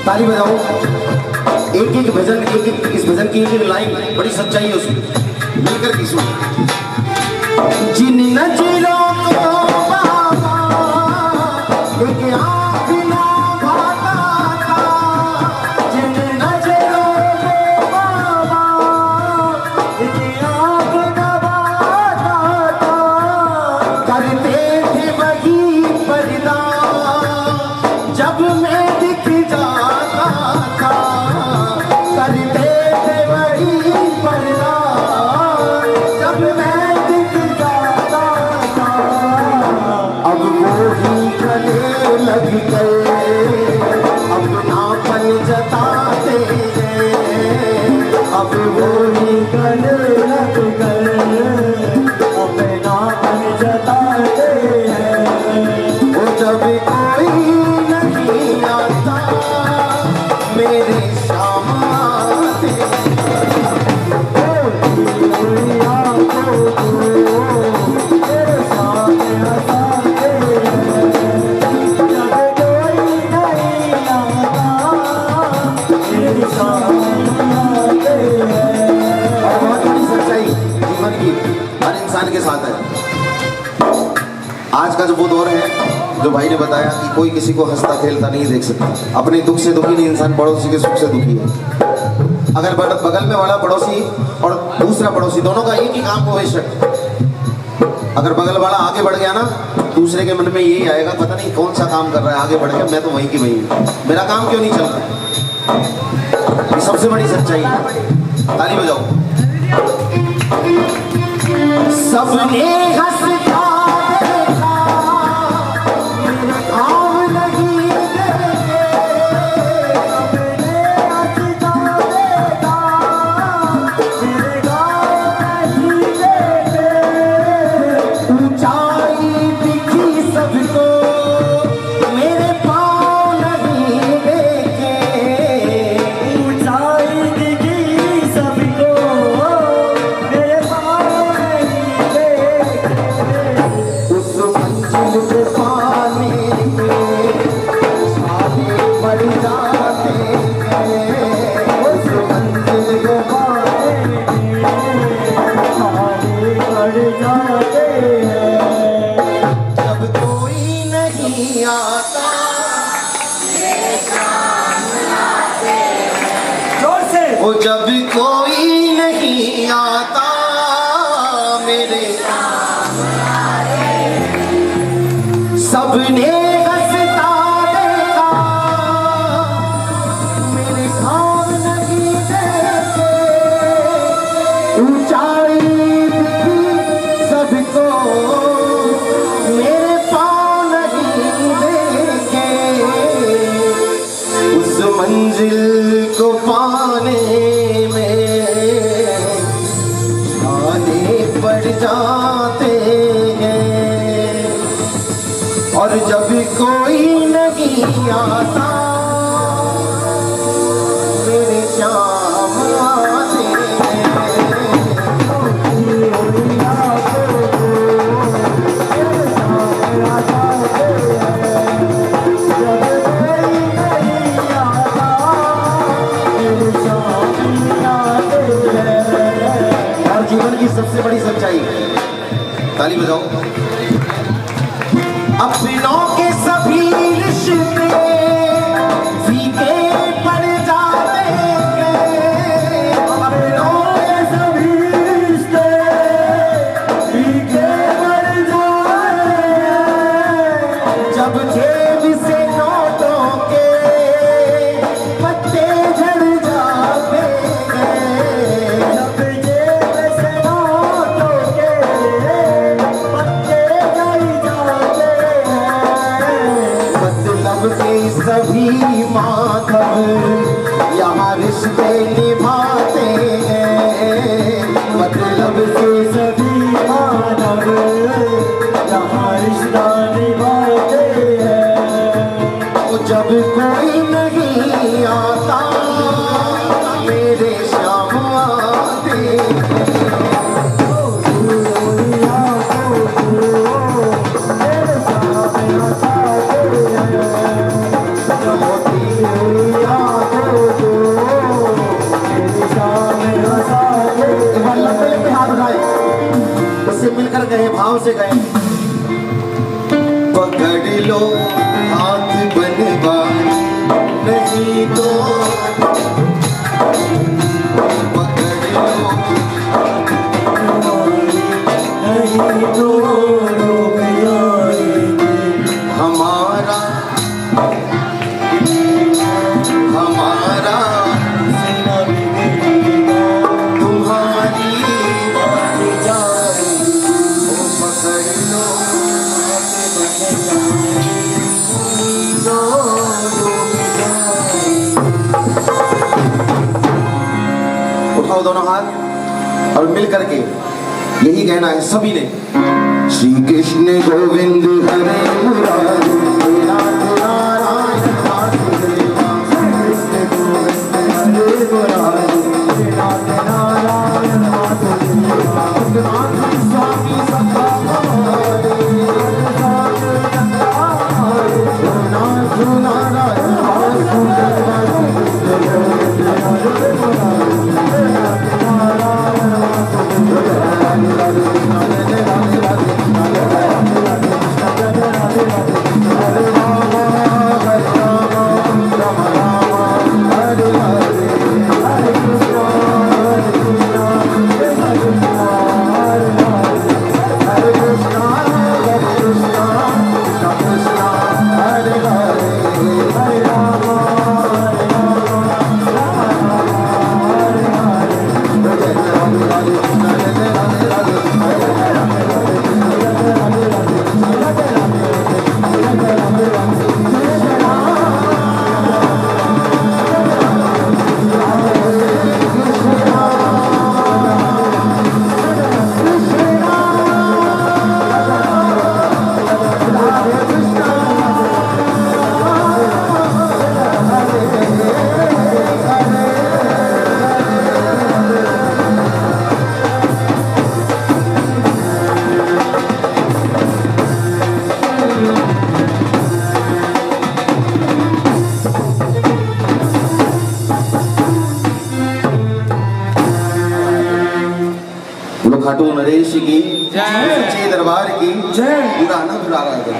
ताली बजाओ। एक एक भजन, एक एक इस भजन की एक एक लाइन बड़ी सच्चाई है उसमें, मिलकर की सुन। जिन नजरों को बाबा एक आँख ना भाता था, जिन नजरों को बाबा एक आँख ना भाता था, करते थे वही पर्दा जब मैं दिख जाता था, करते थे वही पर्दा जब मैं दिख जाता था। अब वो ही गले लग गए अपनापन जताते हैं, अब वो ही गले लग गए अपनापन जताते हैं। वो जब कोई नहीं आता मेरे शाम आते इंसान के साथ है। आज का जो वो दौर है, जो भाई ने बताया कि कोई किसी को हंसता खेलता नहीं देख सकता, अपने दुख से दुखी नहीं इंसान, पड़ोसी के सुख से दुखी है। अगर बगल में वाला पड़ोसी और दूसरा पड़ोसी दोनों का एक ही काम हो बेशक, अगर बगल वाला आगे बढ़ गया ना, दूसरे के मन में यही आएगा पता नहीं कौन सा काम कर रहा है, आगे बढ़ गया, मैं तो वहीं की वहीं, मेरा काम क्यों नहीं चल रहा। ये सबसे बड़ी सच्चाई है। ताली बजाओ। सबने हंसता देखा मेरे घाव नहीं देखे, सबने हंसता देखा मेरे घाव नहीं देखे, ऊंचाई दिखी सबको मेरे पाँव नहीं देखे, ऊंचाई दिखी सबको मेरे पाँव नहीं देखे। उस मंजिल पे पाने में सारे मर जाते हैं, उस मंजिल पे पाने में सारे मर जाते हैं। जब कोई नहीं आता जोर से, वो जब कोई नहीं आता मेरे सबने हंसता देखा मेरे घाव नहीं देखे, ऊंचाई दिखी सबको मेरे पाँव नहीं देखे, उस मंजिल को पाने में आने पड़ जाते हैं, और जब कोई नहीं आता मेरे श्याम आते हैं। और जीवन की सबसे बड़ी सच्चाई, ताली बजाओ। अपनों के सभी रिश्ते फीके पड़ जाते हैं, अपनों के सभी रिश्ते फीके पड़ जाते हैं, जब जेब से नोटों के पत्ते झड़ जाते हैं, जब जेब से नोटों के पत्ते झड़ जाते हैं। मतलब के सभी माधव यहाँ रिश्ते निभाते हैं, मतलब के सभी माधव यहाँ रिश्ता निभाते हैं। वो जब कोई नहीं आता मेरे श्याम आते हैं। लो हाथ बनवा, नहीं तो पकड़ लो, नहीं तो डूब जाएंगे। हमारा सीना बिगड़ेगा, तुम्हारी जाएगी, वो पकड़ लो उठाओ दोनों हाथ और मिल करके यही कहना है सभी ने, श्री कृष्ण गोविंद हरे मुरारी, नाथ नारायण वासुदेवा, कृष्ण गोविंद हरे मुरारी, नाथ नारायण वासुदेवा, नाथ स्वामी सखा हमारे, नाथ नारायण वासुदेवा, खाटू नरेश की सच्चे दरबार की जय। पूरा आनंद उड़ा रहा था।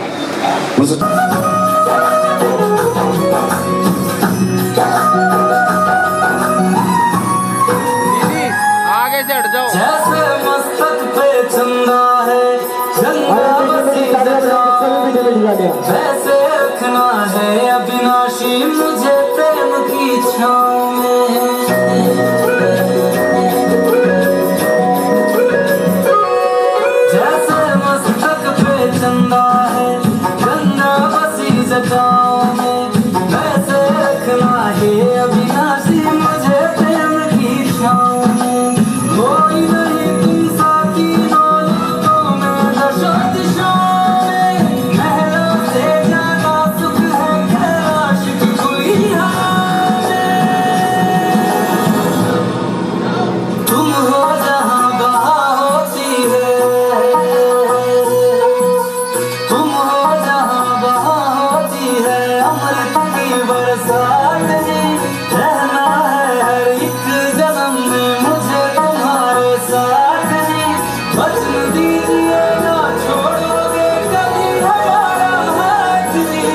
आगे से हट जाओ। जैसे मस्तक पे चंदा है, चंदा बसी वैसे रखना है अविनाशी मुझे प्रेम की छाँव में। जैसे मस्तक पे चंदा है, चंदा बसी जटाओं में, वैसे रखना है अविनाशी मुझे प्रेम की छाँव में। कोई नहीं तुम साकी दौलतों में दशा दिशाओं में, महलों से ज्यादा सुख है कैलाश की कोई हाल में। तुम हो जहाँ बहा होती है, तुम हो जहाँ बहा होती है अमृत की बरसात जी। रहना है हर एक जन्म में मुझे तुम्हारे साथ जी। वचन दीजिए ना छोड़ोगे कभी हमारा हाथ जी।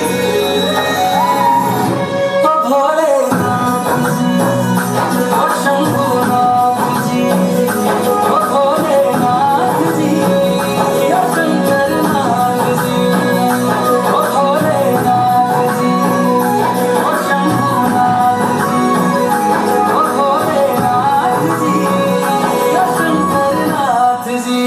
ओ भोलेनाथ जी, ओ शंभुनाथ जी, ओ भोलेनाथ जी, ओ शंकरनाथ जी, ओ भोलेनाथ जी, ओ शंभुनाथ जी, ओ भोलेनाथ जी, ओ शंकरनाथ जी।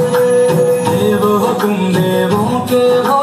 देवो तुम देवों के हो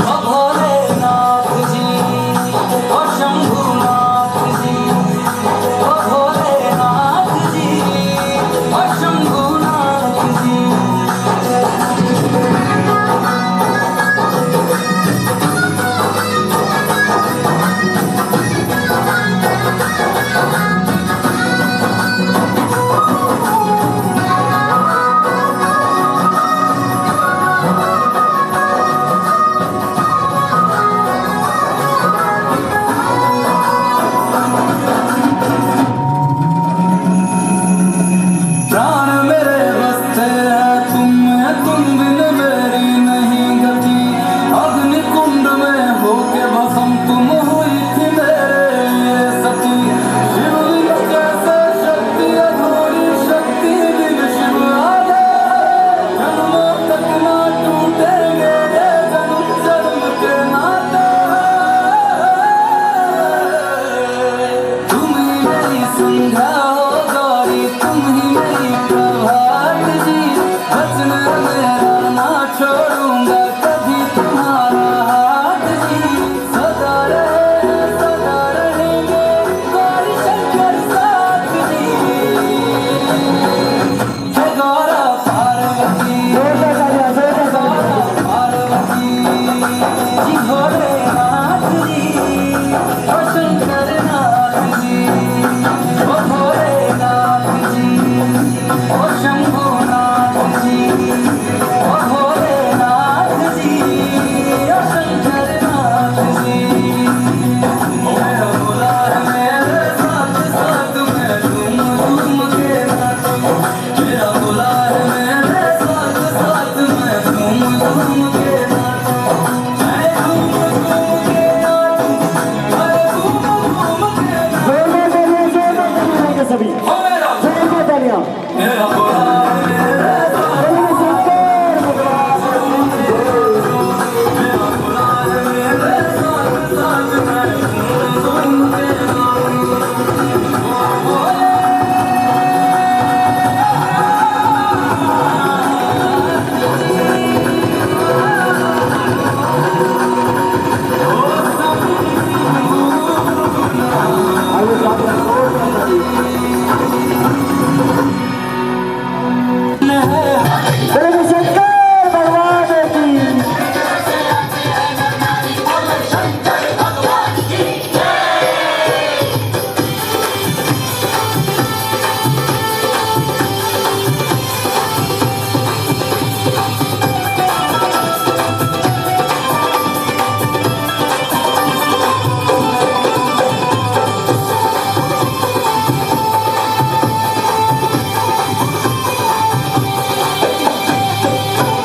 ओ भोलेनाथ जी, ओ शंभुनाथ जी, ओ भोलेनाथ जी, ओ शंभुनाथ जी। प्राण मेरे बसते हैं तुम बिन मेरी नहीं गति। अग्नि कुंड में होके भस्म तुम हुई थी मेरे लिए सती। शिवलिंग जैसे शक्ति अधूरी शक्ति बिन शिव आगे। जन्मों तक ना टूटेंगे ये जन्म जन्म के नाते। तुम ही मेरी संध्या हो गौरी, तुम ही मेरी प्रभात जी। वचन मेरा ना छोड़ूंगा कभी तुम्हारा हाथ जी। सदा रहेंगे गौरी शंकर साथ जी। हे गौरा पार्वती, गौरा पार्वती जी, भोलेनाथ जी, ओ शंकर नाथ जी, ओ भोलेनाथ जी, ओ शंभुनाथ जी, ओ भोलेनाथ जी, ओ शंकर नाथ जी। मेरा भोला है मेरे साथ साथ में तुम के नाचो। मेरा भोला है मेरे साथ साथ में तुम के नाचो। मैं घूम के नाचूं, मैं घूम के नाचूं। सभी ओ मेरा मेरा भोला है मेरे साथ, मेरा भोला है मेरे साथ साथ में तुम के नाचूं।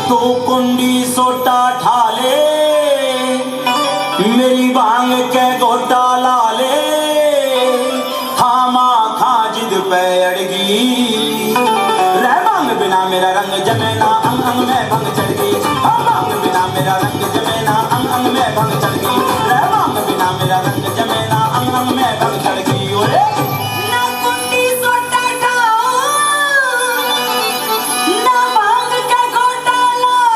तो कुंडी सोटा ठाले, मेरी भांग के गोटा लाले। खामा खा जिद पे अड़गी, रह भांग बिना मेरा रंग जमेना अंग अंग में भंग चढ़ गई। भांग बिना मेरा रंग जमेना अंग अंग में भंग चढ़ गई। रह भांग बिना मेरा रंग जमेना अंग अंग में भंग चढ़ गई। ओए ना कुंडी सोटा खाओ, ना भांग का गोटा लाओ।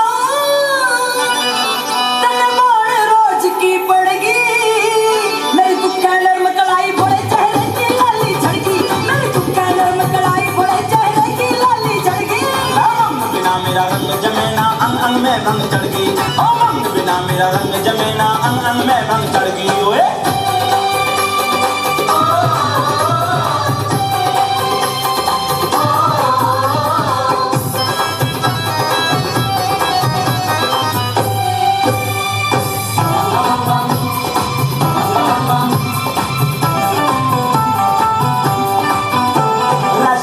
तन मोड़ रोज की पड़गी, मेरी कुक्का नरम कलाई भोले चेहरे की लाली झड़गी। मेरी कुक्का नरम कलाई भोले चेहरे की लाली झड़गी। भांग बिना मेरा रंग जमेना अंग अंग में भंग चढ़ गई। ओ भांग बिना मेरा रंग जमेना अंग अंग में भंग चढ़ गई। ओए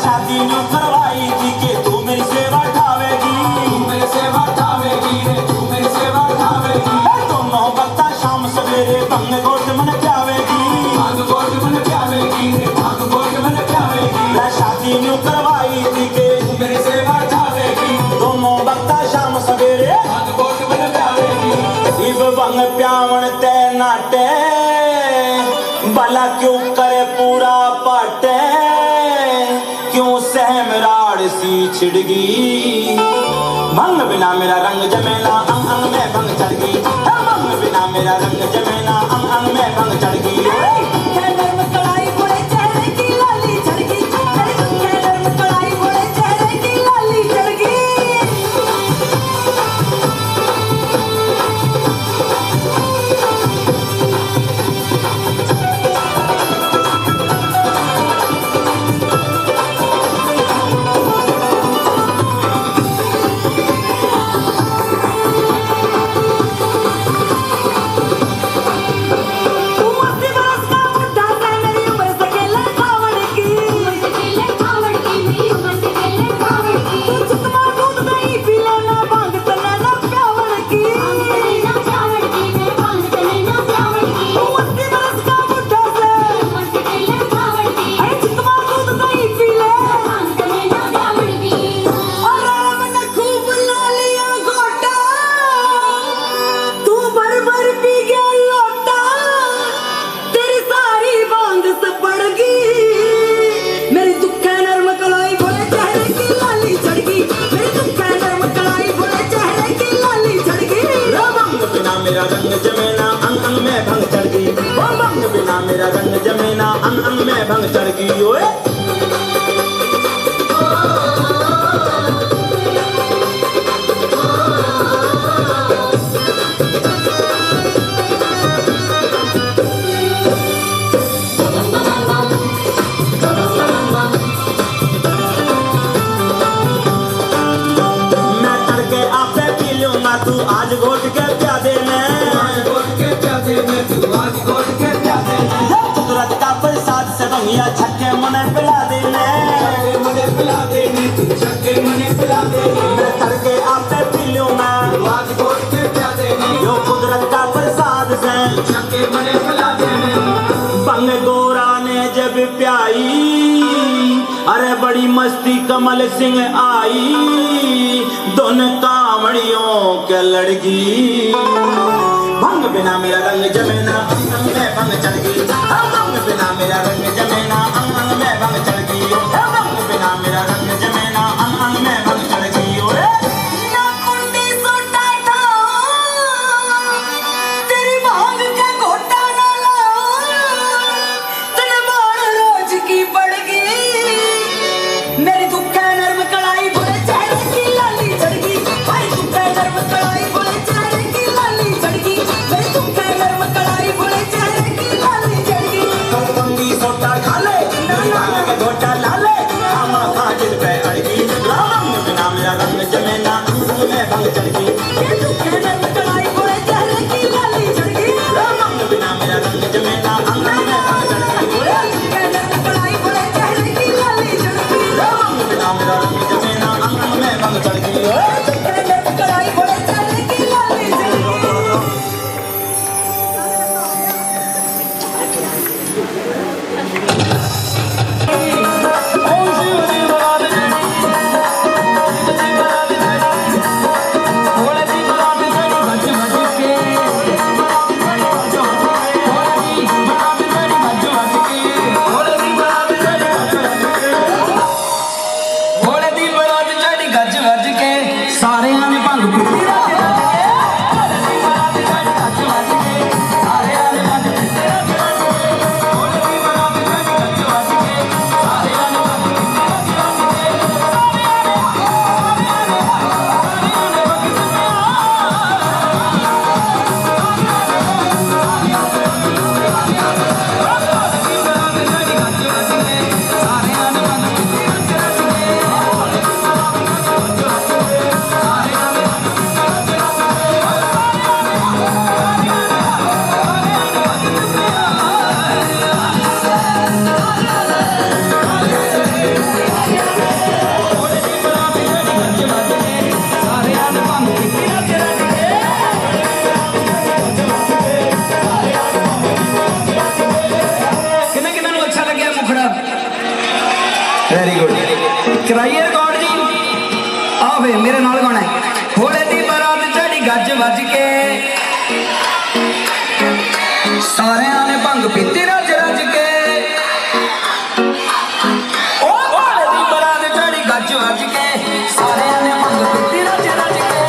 शादी न्यू करवाई थी कि तू मेरी सेवा ठावेगी। तू मेरी सेवा ठावेगी रे, तू मेरी सेवा ठावेगी। दोनों बत्ता शाम सवेरे भंग गोट मन प्यावेगी। भांग गोट मन प्यावेगी रे, भांग गोट मन प्यावेगी। शादी न्यू करवाई थी कि तू मेरी सेवा ठावेगी। दोनों बत्ता शाम सवेरे भांग गोट मन प्यावेगी। इब भंग प्यावण ते नाटे, भला क्यों करे पूरा पाटे। क्यों सहमराड़ सी छिड़गी, भंग बिना मेरा रंग जमेला अंग अंग में भंग चढ़ गई। मेरा रंग जमेना अंग अंग में भंग चढ़ गई नरम कलाई बोले चेहरे की लाली झड़की तेरी दुखे नरम कलाई बोले चेहरे की लाली झड़की मेरा रंग जमेना अंग अंग में भंग चढ़ गई भंग बिना मेरा रंग जमेना अंग अंग में भंग चढ़ गई ओए मैं तड़के आपसे पी लूंगा तू आज घोट के प्यादे में कुदरत का प्रसाद से भंगिया छक्के मने पिला देने मैं तड़के आपसे पी लूंगा यो कुदरत का प्रसाद से बंग गोरा ने जब प्याई अरे बड़ी मस्ती कमल सिंह आई दोनों कामड़ियों के लड़की भंग बिना मेरा रंग जमेना अंग अंग में भंग चढ़ गई भंग बिना मेरा रंग जमेना अंग अंग में भंग चढ़ गई भंग बिना मेरा रंग जमेना अंग अंग में भंग चढ़ गई ओए ना कुंडी सोटा था तेरी भांग का घोटा ना ला तन मार रोज की पड़ गई मेरी दुखा नरम कलाई बोले चेहरे की लाली झड़की भाई दुखा नरम कलाई बोले चेहरे की लाली झड़की मेरी दुखा नरम कलाई बोले चेहरे की लाली झड़की कंगी सोटा खा ले भांग का घोटा ला ले आमा फाजिल पे अड़गी भंग बिना मेरा रंग जमेना अंग अंग में भंग चढ़ गई ये दुखा नरम कलाई बोले चेहरे की लाली झड़की भंग बिना मेरा रंग जमेना अंग अंग में भंग चढ़ गई दुखा नरम कलाई बोले चेहरे की लाली झड़की भंग बिना मेरा रंग जमेना अंग अंग में भंग चढ़ गई कलाई बोले चेहरे की लाली झड़की सारियां ने भंग पीती वेरी गुड कराइए रिकॉर्ड जी आओ वे मेरे नाल गाना है होले दी बारात चढ़ी गज वज के सारे ने भंग पीती रज रज के ओ होले दी बारात चढ़ी गज वज के सारे ने भंग पीती रज रज के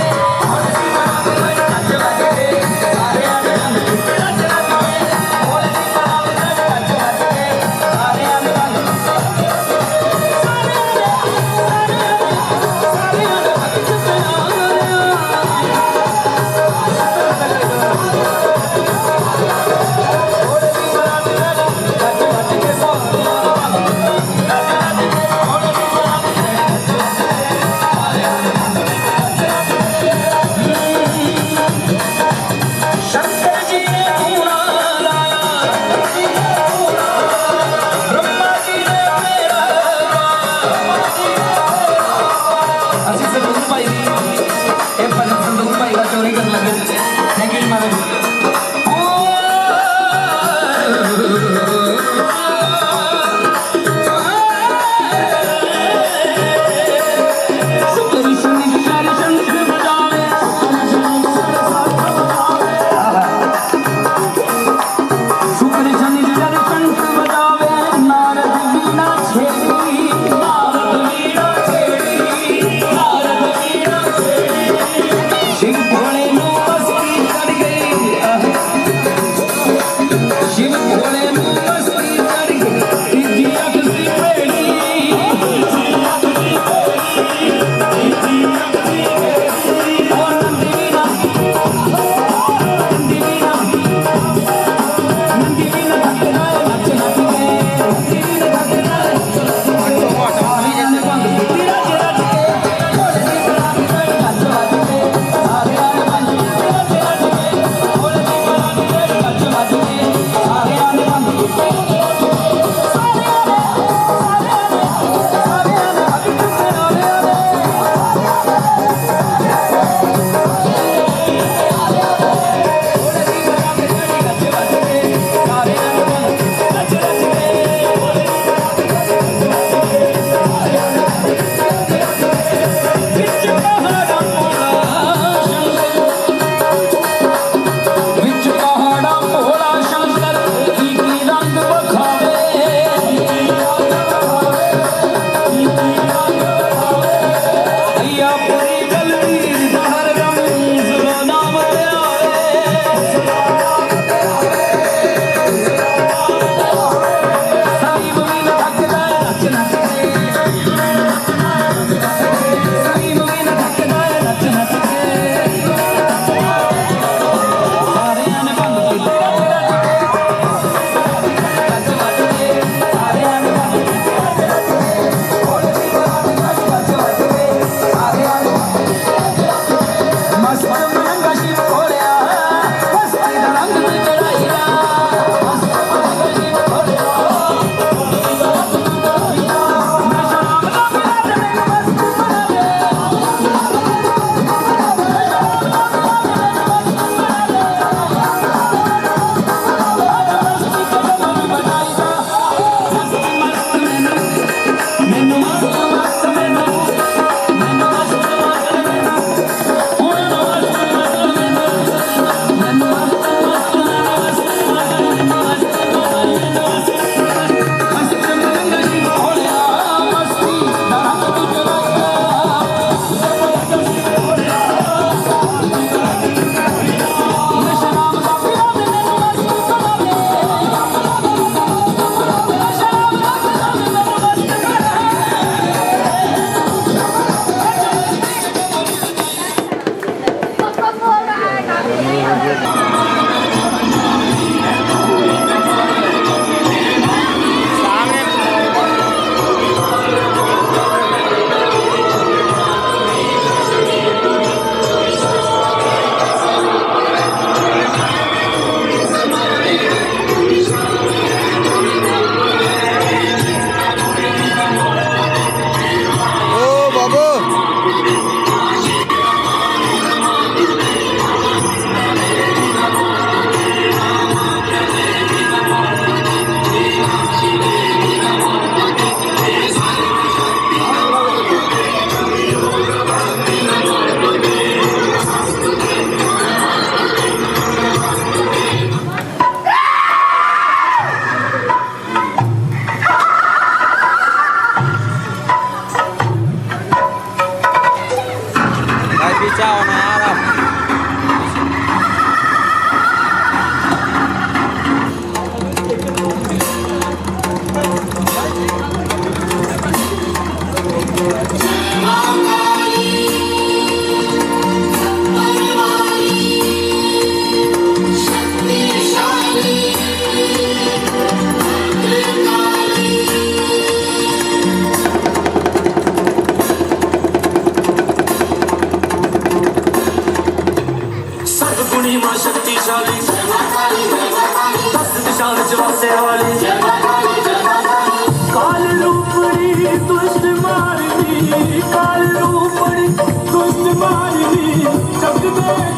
होले दी बारात चढ़ी गज वज के सारे ने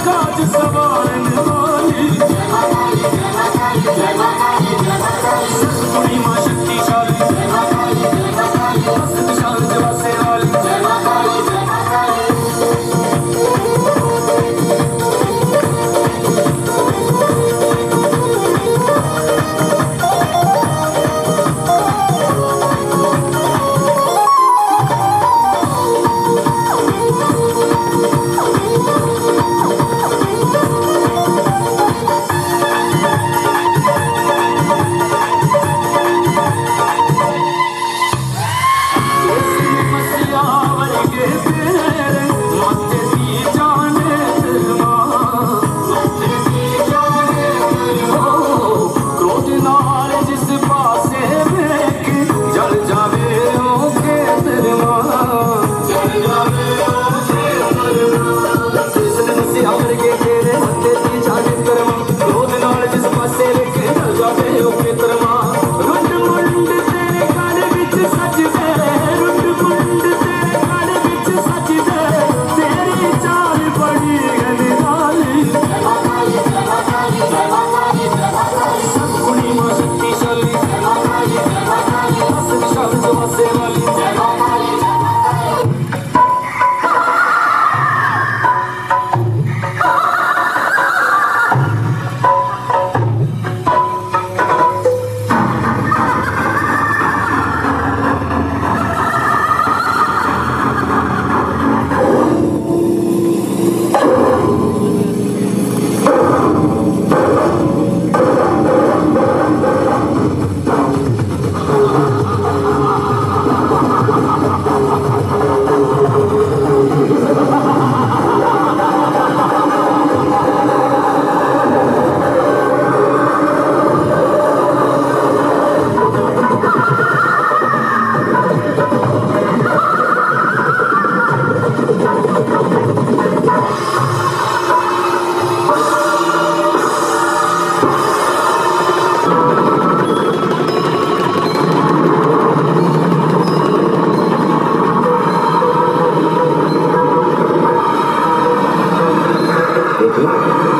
काज सवारन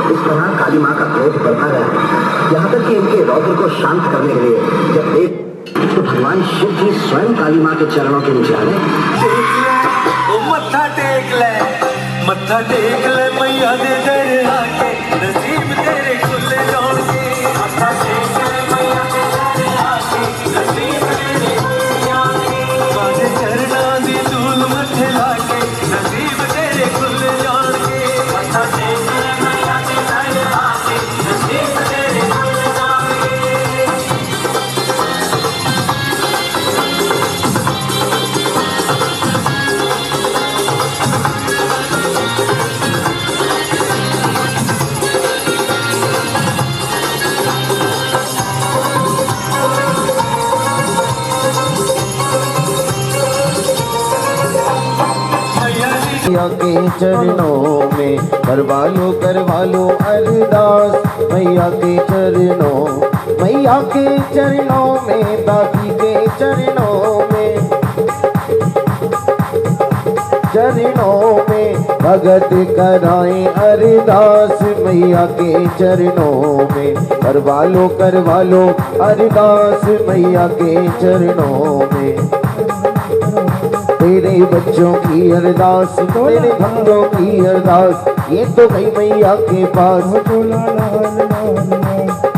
इस तरह काली माँ का क्रोध बढ़ता गया, यहाँ तक कि इनके रौद्र को शांत करने के लिए जब एक तो भगवान शिव जी स्वयं काली माँ के चरणों के नीचे आए। मत्था टेक ले मैया दे दर आके, नसीब तेरे खुले जाओगे। मत्था टेक ले मैया दे दर आके, नसीब तेरे खुले जाओगे। बाजे चरना दी धूल मत्थे लाके, नसीब तेरे खुले जाओगे। मत्था टेक ले मैया दे दर आके, नसीब तेरे खुले जाओगे। मैया के चरणों में करवा लो अरदास। मैया के चरणों में दादी के चरणों में भगत कराएं अरदास। मैया के चरणों में करवा लो अरदास। मैया के चरणों में तेरे बच्चों की अरदास, तेरे भक्तों की अरदास, ये तो गई मैया के पास।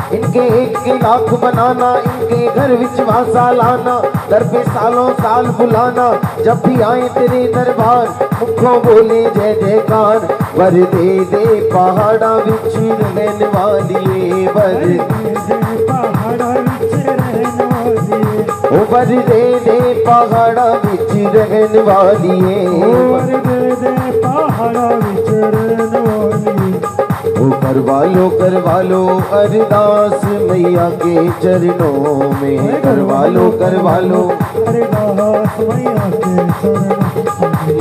इनके एक के लाख बनाना, इनके घर विश्वासा लाना, दर पे सालों साल बुलाना, जब भी आए तेरे दरबार मुखों बोले जय जयकार। वर दे दे पहाड़ा विच रहने वाली, वर वर दे दे पहाड़ा विच रहने वाली, करवा लो अरदास। मैया के चरणों में करवा लो अरदास।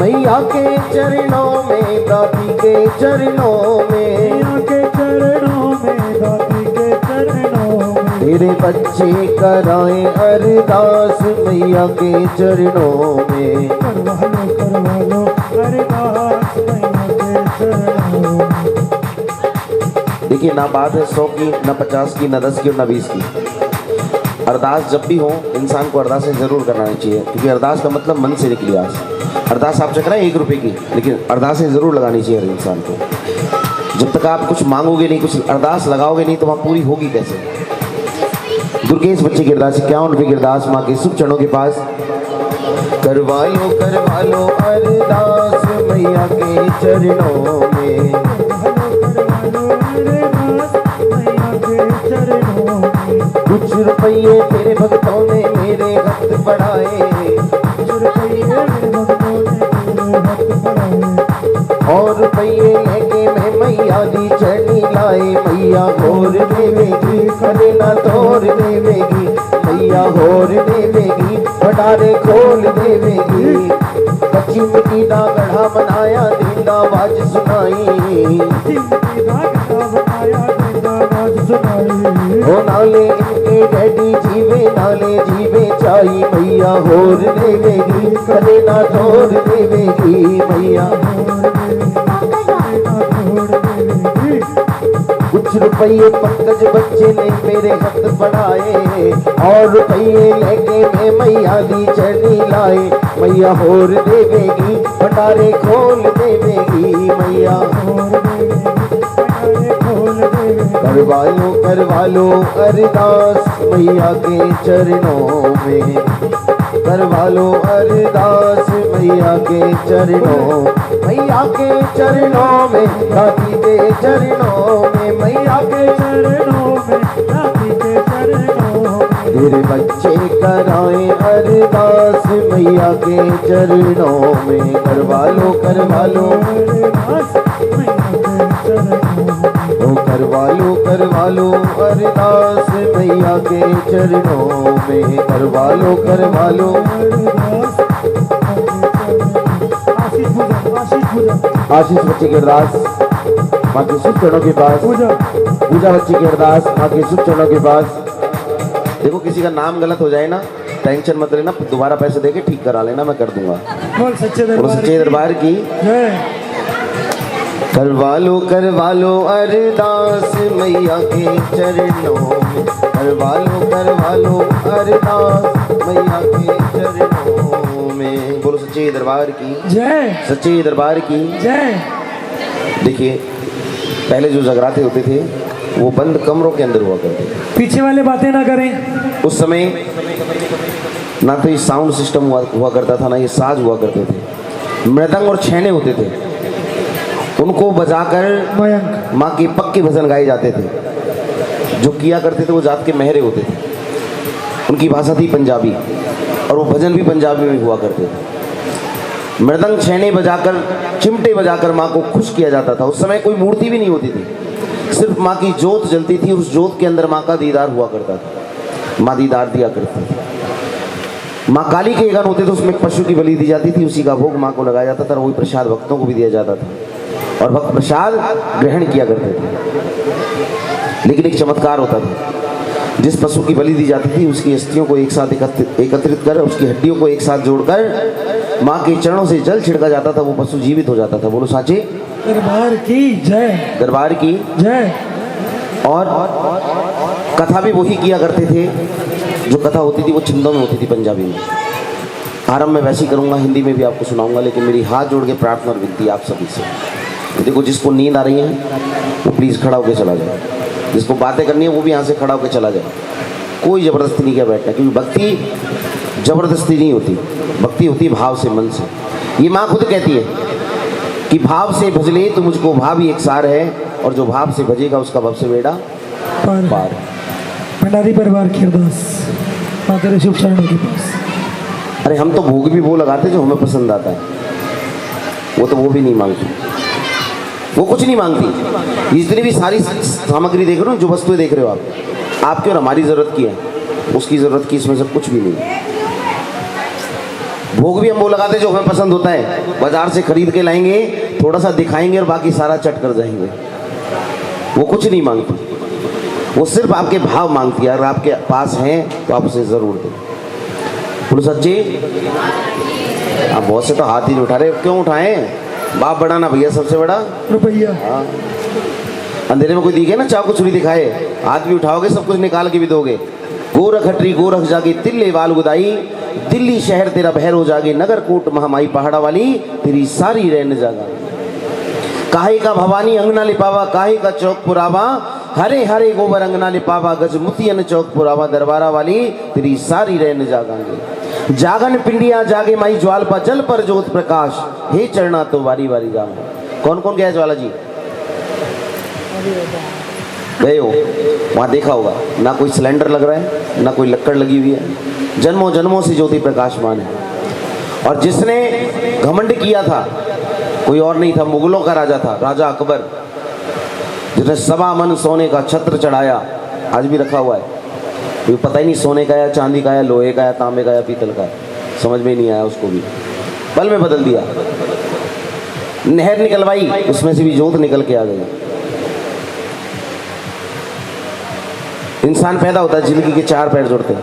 मैया के चरणों में दादी के चरणों में, तेरे बच्चे कराएं अरदास। मैया के चरणों में करवा लो अरदास। मैया के चरणों में। देखिए, ना बात है 100 की, ना 50 की, ना 10 की और ना 20 की। अरदास जब भी हो इंसान को अरदासें ज़रूर करना चाहिए, क्योंकि अरदास का मतलब मन से निकली आस। अरदास आप चक्राएं 1 रुपये की, लेकिन अरदासें ज़रूर लगानी चाहिए हर इंसान को। जब तक आप कुछ मांगोगे नहीं, कुछ अरदास लगाओगे नहीं, तो वहाँ पूरी होगी कैसे। दुर्गेश बच्चे की अरदास, 51 रुपये की अरदास माँ के शुभ चरणों के पास। करवा लो अरदास। मैया के चरणों में कुछ रुपये तेरे भक्तों ने मेरे हथ बढ़ाए, और रुपये लेके मैं मैया दी चढ़ी लाए। मैया होर देवेगी, करे ना तोड़ देवेगी, मैया होर देवेगी, भंडारे खोल देवेगी। कच्ची मिट्टी दा गढ़ा बनाया, दीदा आवाज सुनाई। ओ नाले इनके डैडी जीवे, नाले जीवे चाई। मैया होर देवेगी, करे ना तोड़ देवेगी, मैया कुछ रुपये पंकज बच्चे ने मेरे हाथ बढ़ाए, और रुपये लेके मैं मैया दी चढ़ी लाए। मैया होर देवेगी, भंडारे खोल देवेगी, मैया करवा लो अरदास। मैया के चरणों में करवा लो अरदास। मैया के चरणों में दादी के चरणों में, मैया के चरणों में, दादी के चरणों में, तेरे बच्चे कराएं अरदास। मैया के चरणों में करवा लो अरदास। ओ करवा लो अरदास। मैया के चरणों में करवा लो आशीष बच्चे की अरदास माँ के शुभ चरणों के पास। पूजा बच्चे की अरदास माँ के शुभ चरणों के पास। देखो, किसी का नाम गलत हो जाए ना, टेंशन मत लेना, दोबारा पैसे देके ठीक करा लेना, मैं कर दूंगा। सच्चे दरबार की। करवा लो अरदास मैया के चरणों में, करवा लो अरदास मैया के चरणों में। बोलो सच्चे दरबार की जय, सच्चे दरबार की जय। देखिए पहले जो जगराते होते थे वो बंद कमरों के अंदर हुआ करते थे। पीछे वाले बातें ना करें। उस समय ना तो ये साउंड सिस्टम हुआ करता था, ना ये साज हुआ करते थे। मृदंग और छैने होते थे, उनको बजाकर मयंक माँ के पक्के भजन गाए जाते थे। जो किया करते थे वो जात के महरे होते थे, उनकी भाषा थी पंजाबी और वो भजन भी पंजाबी में हुआ करते थे। मृदंग छैने बजाकर, चिमटे बजाकर माँ को खुश किया जाता था। उस समय कोई मूर्ति भी नहीं होती थी, सिर्फ माँ की जोत जलती थी, उस जोत के अंदर माँ का दीदार हुआ करता था। माँ दीदार दिया करती थी। माँ काली के यज्ञ होते थे, उसमें पशु की बलि दी जाती थी, उसी का भोग माँ को लगाया जाता था और वही प्रसाद भक्तों को भी दिया जाता था और भक्त प्रसाद ग्रहण किया करते थे। लेकिन एक चमत्कार होता था, जिस पशु की बलि दी जाती थी उसकी अस्थियों को एक साथ एकत्रित कर, उसकी हड्डियों को एक साथ जोड़कर माँ के चरणों से जल छिड़का जाता था, वो पशु जीवित हो जाता था। बोलो साचे दरबार की जय, दरबार की जय। और कथा भी वही किया करते थे। जो कथा होती थी वो छंदों में होती थी, पंजाबी में। आरंभ मैं वैसे ही करूँगा, हिंदी में भी आपको सुनाऊंगा, लेकिन मेरी हाथ जोड़ के प्रार्थना और विनती आप सभी से। देखो जिसको नींद आ रही है वो प्लीज़ खड़ा होकर चला जाए, जिसको बातें करनी है वो भी यहाँ से खड़ा होकर चला जाए। कोई ज़बरदस्ती नहीं किया बैठना, क्योंकि भक्ति ज़बरदस्ती नहीं होती, भक्ति होती भाव से, मन से। ये माँ खुद कहती है कि भाव से भजले तो मुझको भाव ही एक सार है, और जो भाव से भजेगा उसका भव से बेड़ा पार। भंडारी परिवार की अरदास माँ तेरे शुभ चरणों के पास। अरे हम तो भोग भी वो लगाते जो हमें पसंद आता है, वो तो वो भी नहीं मांगती, वो कुछ नहीं मांगती। जितनी भी सारी सामग्री देख रहे हो, जो वस्तुएं देख रहे हो आप, आपकी और हमारी ज़रूरत की है, उसकी ज़रूरत की इसमें से कुछ भी नहीं। भोग भी हम वो लगाते जो हमें पसंद होता है, बाजार से खरीद के लाएंगे, थोड़ा सा दिखाएंगे और बाकी सारा चट कर जाएंगे। वो कुछ नहीं मांगती, वो सिर्फ आपके भाव मांगती है। अगर आपके पास हैं तो आप उसे ज़रूर दें। बोलो सच्चे। आप बहुत से तो हाथ ही नहीं उठा रहे, क्यों उठाएं? बाप बड़ा ना भैया सबसे बड़ा रुपया। हाँ, अंधेरे में कोई दिखे ना चाकू छुरी दिखाए, हाथ भी उठाओगे सब कुछ निकाल के भी दोगे। गोरख हटरी गोरख जागे तिल्ले वाल गुदाई, दिल्ली शहर तेरा बहर हो जागे, नगर कोट महामाई पहाड़ा वाली तेरी सारी रैन जागा। काहे का भवानी अंगना लिपावा, काहे का चौक पुरावा, हरे हरे गोबर अंगना लिपावा, गजमुतियन चौक पुरावा, दरबारा वाली तेरी सारी रैन जागांगे। जागन पिंडिया जागे माई ज्वाल पा, जल पर ज्योत प्रकाश, हे चरना तो वारी वारी जाऊंगा। कौन कौन गया ज्वाला जी? गए हो? वहाँ देखा होगा, ना कोई सिलेंडर लग रहा है, ना कोई लक्कड़ लगी हुई है, जन्मों जन्मों से ज्योति प्रकाशमान है। और जिसने घमंड किया था कोई और नहीं था, मुगलों का राजा था, राजा अकबर, जिसने 1.25 मन सोने का छत्र चढ़ाया, आज भी रखा हुआ है। ये पता ही नहीं सोने का या चांदी का या लोहे का या तांबे का या पीतल का, समझ में नहीं आया उसको भी, पल में बदल दिया। नहर निकलवाई, उसमें से भी जोत निकल के आ गई। इंसान पैदा होता है, जिंदगी के 4 पैर जुड़ते हैं।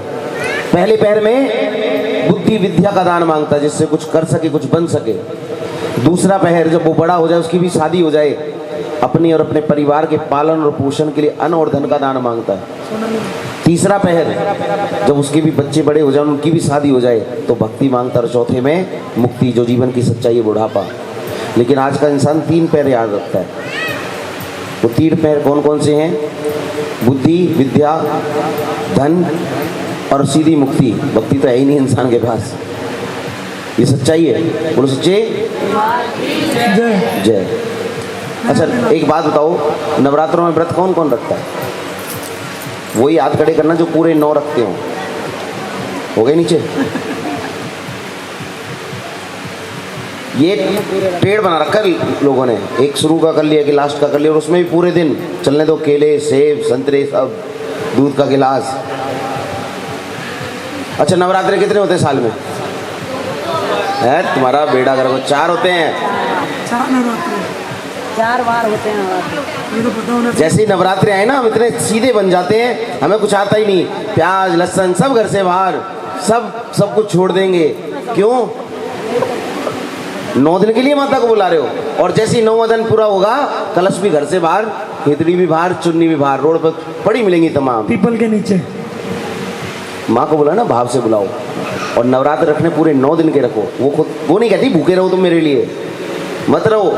पहले पैर में बुद्धि विद्या का दान मांगता है, जिससे कुछ कर सके, कुछ बन सके। दूसरा पैर जब वो बड़ा हो जाए, उसकी भी शादी हो जाए, अपनी और अपने परिवार के पालन और पोषण के लिए अन्न और धन का दान मांगता है। तीसरा पैर जब उसके भी बच्चे बड़े हो जाए, उनकी भी शादी हो जाए, तो भक्ति मांगता। और चौथे में मुक्ति, जो जीवन की सच्चाई है, बुढ़ापा। लेकिन आज का इंसान 3 पैर याद रखता है। वो 3 पैर कौन कौन से हैं? बुद्धि, विद्या, धन और सीधी मुक्ति। भक्ति तो है ही नहीं इंसान के पास, ये सच्चाई है। बोलो सच्चे जय। जय। अच्छा एक बात बताओ, नवरात्रों में व्रत कौन कौन रखता है? वही हाथ खड़े करना जो पूरे 9 रखते हो गए नीचे। ये पेड़ बना रखा लोगों ने, एक शुरू का कर लिया कि लास्ट का कर लिया, और उसमें भी पूरे दिन चलने दो, केले सेब संतरे सब, दूध का गिलास। अच्छा नवरात्रे कितने होते हैं साल में? है तुम्हारा बेड़ा गर्व, 4 होते हैं। 4 बार होते हैं नवरात्रि। जैसे ही नवरात्रि आए ना, हम इतने सीधे बन जाते हैं, हमें कुछ आता ही नहीं। प्याज लहसुन सब घर से बाहर, सब कुछ छोड़ देंगे। क्यों? 9 दिन के लिए माता को बुला रहे हो, और जैसे ही 9वां दिन पूरा होगा कलश भी घर से बाहर, खेतड़ी भी बाहर, चुन्नी भी बाहर, रोड पर पड़ी मिलेंगी तमाम। पीपल के नीचे माँ को बुलाना, भाव से बुलाओ, और नवरात्र रखने पूरे 9 दिन के रखो। वो नहीं कहती भूखे रहो तुम मेरे लिए, मत रहो,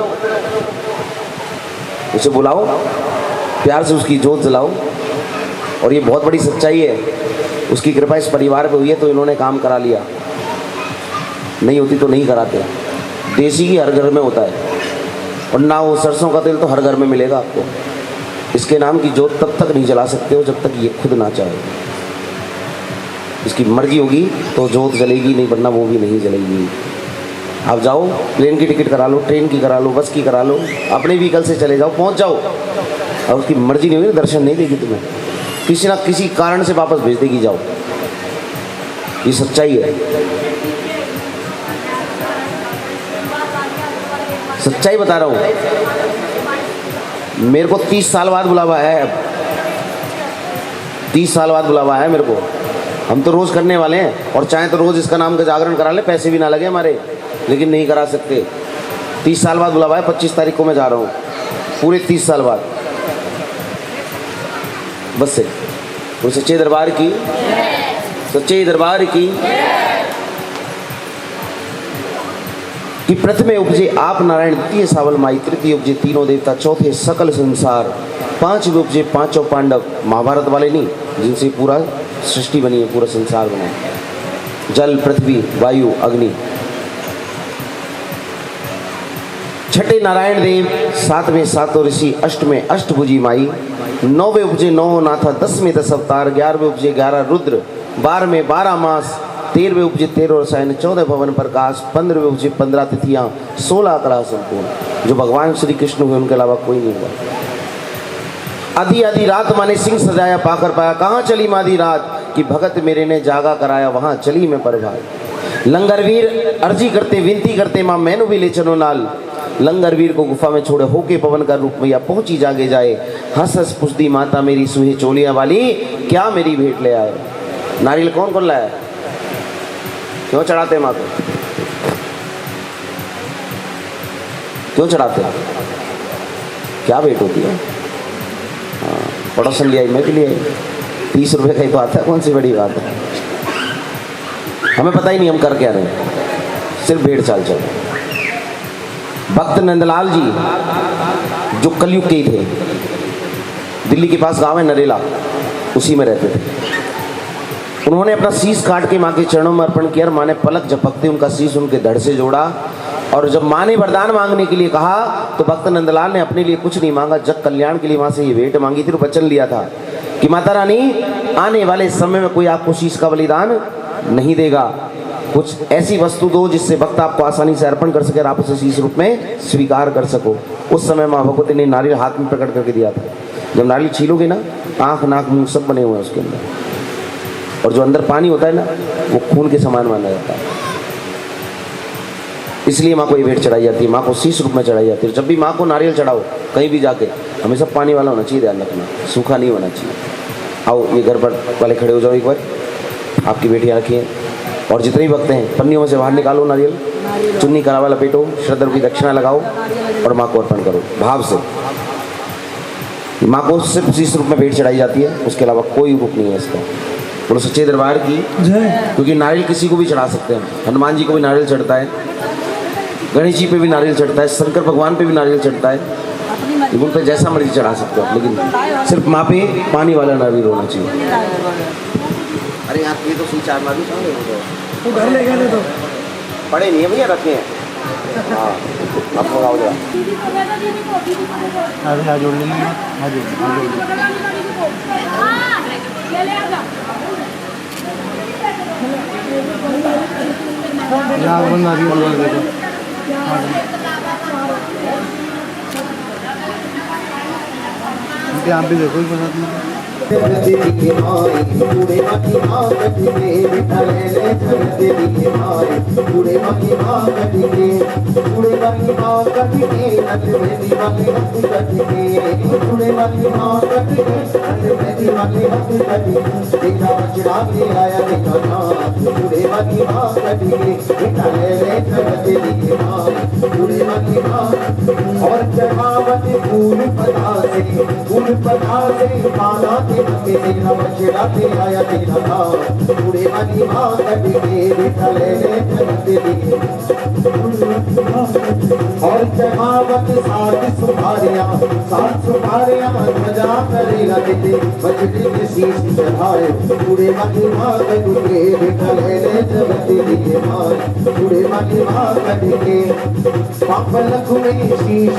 उसे बुलाओ, प्यार से उसकी जोत जलाओ। और ये बहुत बड़ी सच्चाई है, उसकी कृपा इस परिवार पे हुई है तो इन्होंने काम करा लिया, नहीं होती तो नहीं कराते। देसी घी हर घर में होता है, और ना वो सरसों का तेल तो हर घर में मिलेगा आपको। इसके नाम की जोत तब तक नहीं जला सकते हो जब तक ये खुद ना चाहे। इसकी मर्जी होगी तो जोत जलेगी, नहीं वरना वो भी नहीं जलेगी। आप जाओ, प्लेन की टिकट करा लो, ट्रेन की करा लो, बस की करा लो, अपने व्हीकल से चले जाओ, पहुंच जाओ, और उसकी मर्जी नहीं होगी दर्शन नहीं देगी तुम्हें, किसी ना किसी कारण से वापस भेज देगी। जाओ, ये सच्चाई है, सच्चाई बता रहा हूँ। मेरे को 30 साल बाद बुलावा है, 30 साल बाद बुलावा है मेरे को। हम तो रोज़ करने वाले हैं, और चाहे तो रोज़ इसका नाम का जागरण करा ले, पैसे भी ना लगे हमारे, लेकिन नहीं करा सकते। 30 साल बाद बुलावा है, 25 तारीख को मैं जा रहा हूँ, पूरे 30 साल बाद बस से। तो सच्चे दरबार की, सच्चे दरबार की। कि प्रथमे उपजे आप नारायण, द्वितीय सावल माई, तृतीय उपजे तीनों देवता, चौथे सकल संसार, 5वें उपजे पांचों पांडव। महाभारत वाले नहीं, जिनसे पूरा सृष्टि बनी है, पूरा संसार बना है। जल, पृथ्वी, वायु, अग्नि। छठे नारायण देव, 7वें सातों ऋषि, 8वें अष्टभुजी माई, 9वें उपजे 9 नाथा, 10वें 10 अवतार, 11वें उपजे 11 रुद्र, 12वें 12 मास, 13वें उपजे 13 रसायन, 14 भवन प्रकाश, 15वें उपजे 15 तिथियां, 16 कला संपूर्ण। जो भगवान श्री कृष्ण हुए उनके अलावा कोई नहीं हुआ। आधी आधी रात माने सिंह सजाया पाकर पाया, कहाँ चली माधी रात कि भगत मेरे ने जागा कराया, वहां चली मैं परभार। लंगरवीर अर्जी करते विनती करते, माँ मैनू भी ले चलो नाल। लंगरवीर को गुफा में छोड़े होके पवन का रूप मैया पहुंची जागे जाए। हंस हंस पुछदी माता मेरी सुहे चोलिया वाली, क्या मेरी भेंट ले आए। नारियल कौन कौन लाया, क्यों चढ़ाते माँ को, क्यों चढ़ाते हैं, क्या भेंट होती है। हाँ, पड़ोसन ले आई, मैं भी ले आई, 30 रुपये का ही तो आता है, कौन सी बड़ी बात है। हमें पता ही नहीं हम कर क्या रहे हैं, सिर्फ भेड़ चाल चल। भक्त नंदलाल जी जो कलयुग के ही थे, दिल्ली के पास गांव है नरेला, उसी में रहते थे। उन्होंने अपना शीश काट के माँ के चरणों में अर्पण किया, और माँ ने पलक झपकते उनका शीश उनके धड़ से जोड़ा। और जब माँ ने वरदान मांगने के लिए कहा तो भक्त नंदलाल ने अपने लिए कुछ नहीं मांगा, जग कल्याण के लिए माँ से ये भेंट मांगी थी। तो वचन लिया था कि माता रानी, आने वाले समय में कोई आपको शीश का बलिदान नहीं देगा, कुछ ऐसी वस्तु दो जिससे भक्त आपको आसानी से अर्पण कर सके और आप उसे शीश रूप में स्वीकार कर सको। उस समय माँ भगवती ने नारियल हाथ में प्रकट करके दिया था। जब नारियल छीलोगे ना, आँख नाक मुंह सब बने हुए हैं उसके अंदर, और जो अंदर पानी होता है ना, वो खून के समान माना जाता है। इसलिए माँ को ये भेंट चढ़ाई जाती है, माँ को शीश रूप में चढ़ाई जाती है। जब भी माँ को नारियल चढ़ाओ कहीं भी जाके, हमेशा पानी वाला होना चाहिए, ध्यान रखना, सूखा नहीं होना चाहिए। आओ ये घर पर वाले खड़े हो जाओ, एक बार आपकी बेटियाँ रखिए, और जितने भी भक्त हैं पन्नियों में से बाहर निकालो नारियल, चुन्नी करावा लपेटो, श्रद्धा की दक्षिणा लगाओ और माँ को अर्पण करो भाव से। माँ को सिर्फ शीश रूप में भेंट चढ़ाई जाती है, उसके अलावा कोई रूप नहीं है इसका। बोलो सच्चे दरबार की जय। क्योंकि नारियल किसी को भी चढ़ा सकते हैं, हनुमान जी को भी नारियल चढ़ता है, गणेश जी पे भी नारियल चढ़ता है, शंकर भगवान पे भी नारियल चढ़ता है, उन पे जैसा मर्जी चढ़ा सकते हो, लेकिन सिर्फ माँ पे पानी वाला नारियल होना चाहिए। अरे आप ये तो 4 नारियल तो घर ले गए तो पड़े नहीं है भैया, रखे हैं। हाँ आप मंगाओ जरा, जोड़ लेंगे। आप भी देखो ही पता नहीं। पूरे बूढ़े वाली हाथ कटी बेटा बचड़ा ले आया देखा ना बूढ़े वाली माँ कटी बेटा ले ले जगत दी माँ बूढ़े वाली माँ और चढ़ावत फूल पता से माला के नंगे देखा बचड़ा ले आया देखा ना बूढ़े वाली माँ कटी बेटा ले ले जगत दी और चढ़ावत साथ सुपारियां मजा करेगा देते बजड़ी के शीश चढ़ाए बूढ़े वाली माँ कटी बेटा ले ले जगत दी माँ बूढ़े वाली माँ कटी पाप लख में शीश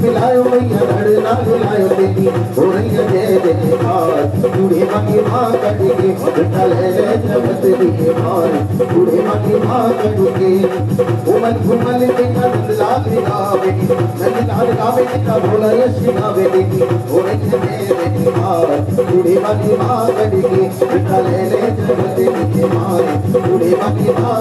मिलायो भैया लड़ना मिलायो देवी हो रही है जय जयकार बूढ़े वाली माँ कटी बेटा ले ले जगत दी माँ बूढ़े वाली माँ कटी घुमल देखा नंदलाल गावे देखा भोला यश गावे देवी हो रही है जय जयकार बूढ़े वाली माँ कटी बेटा ले ले जगत दी माँ बूढ़े वाली माँ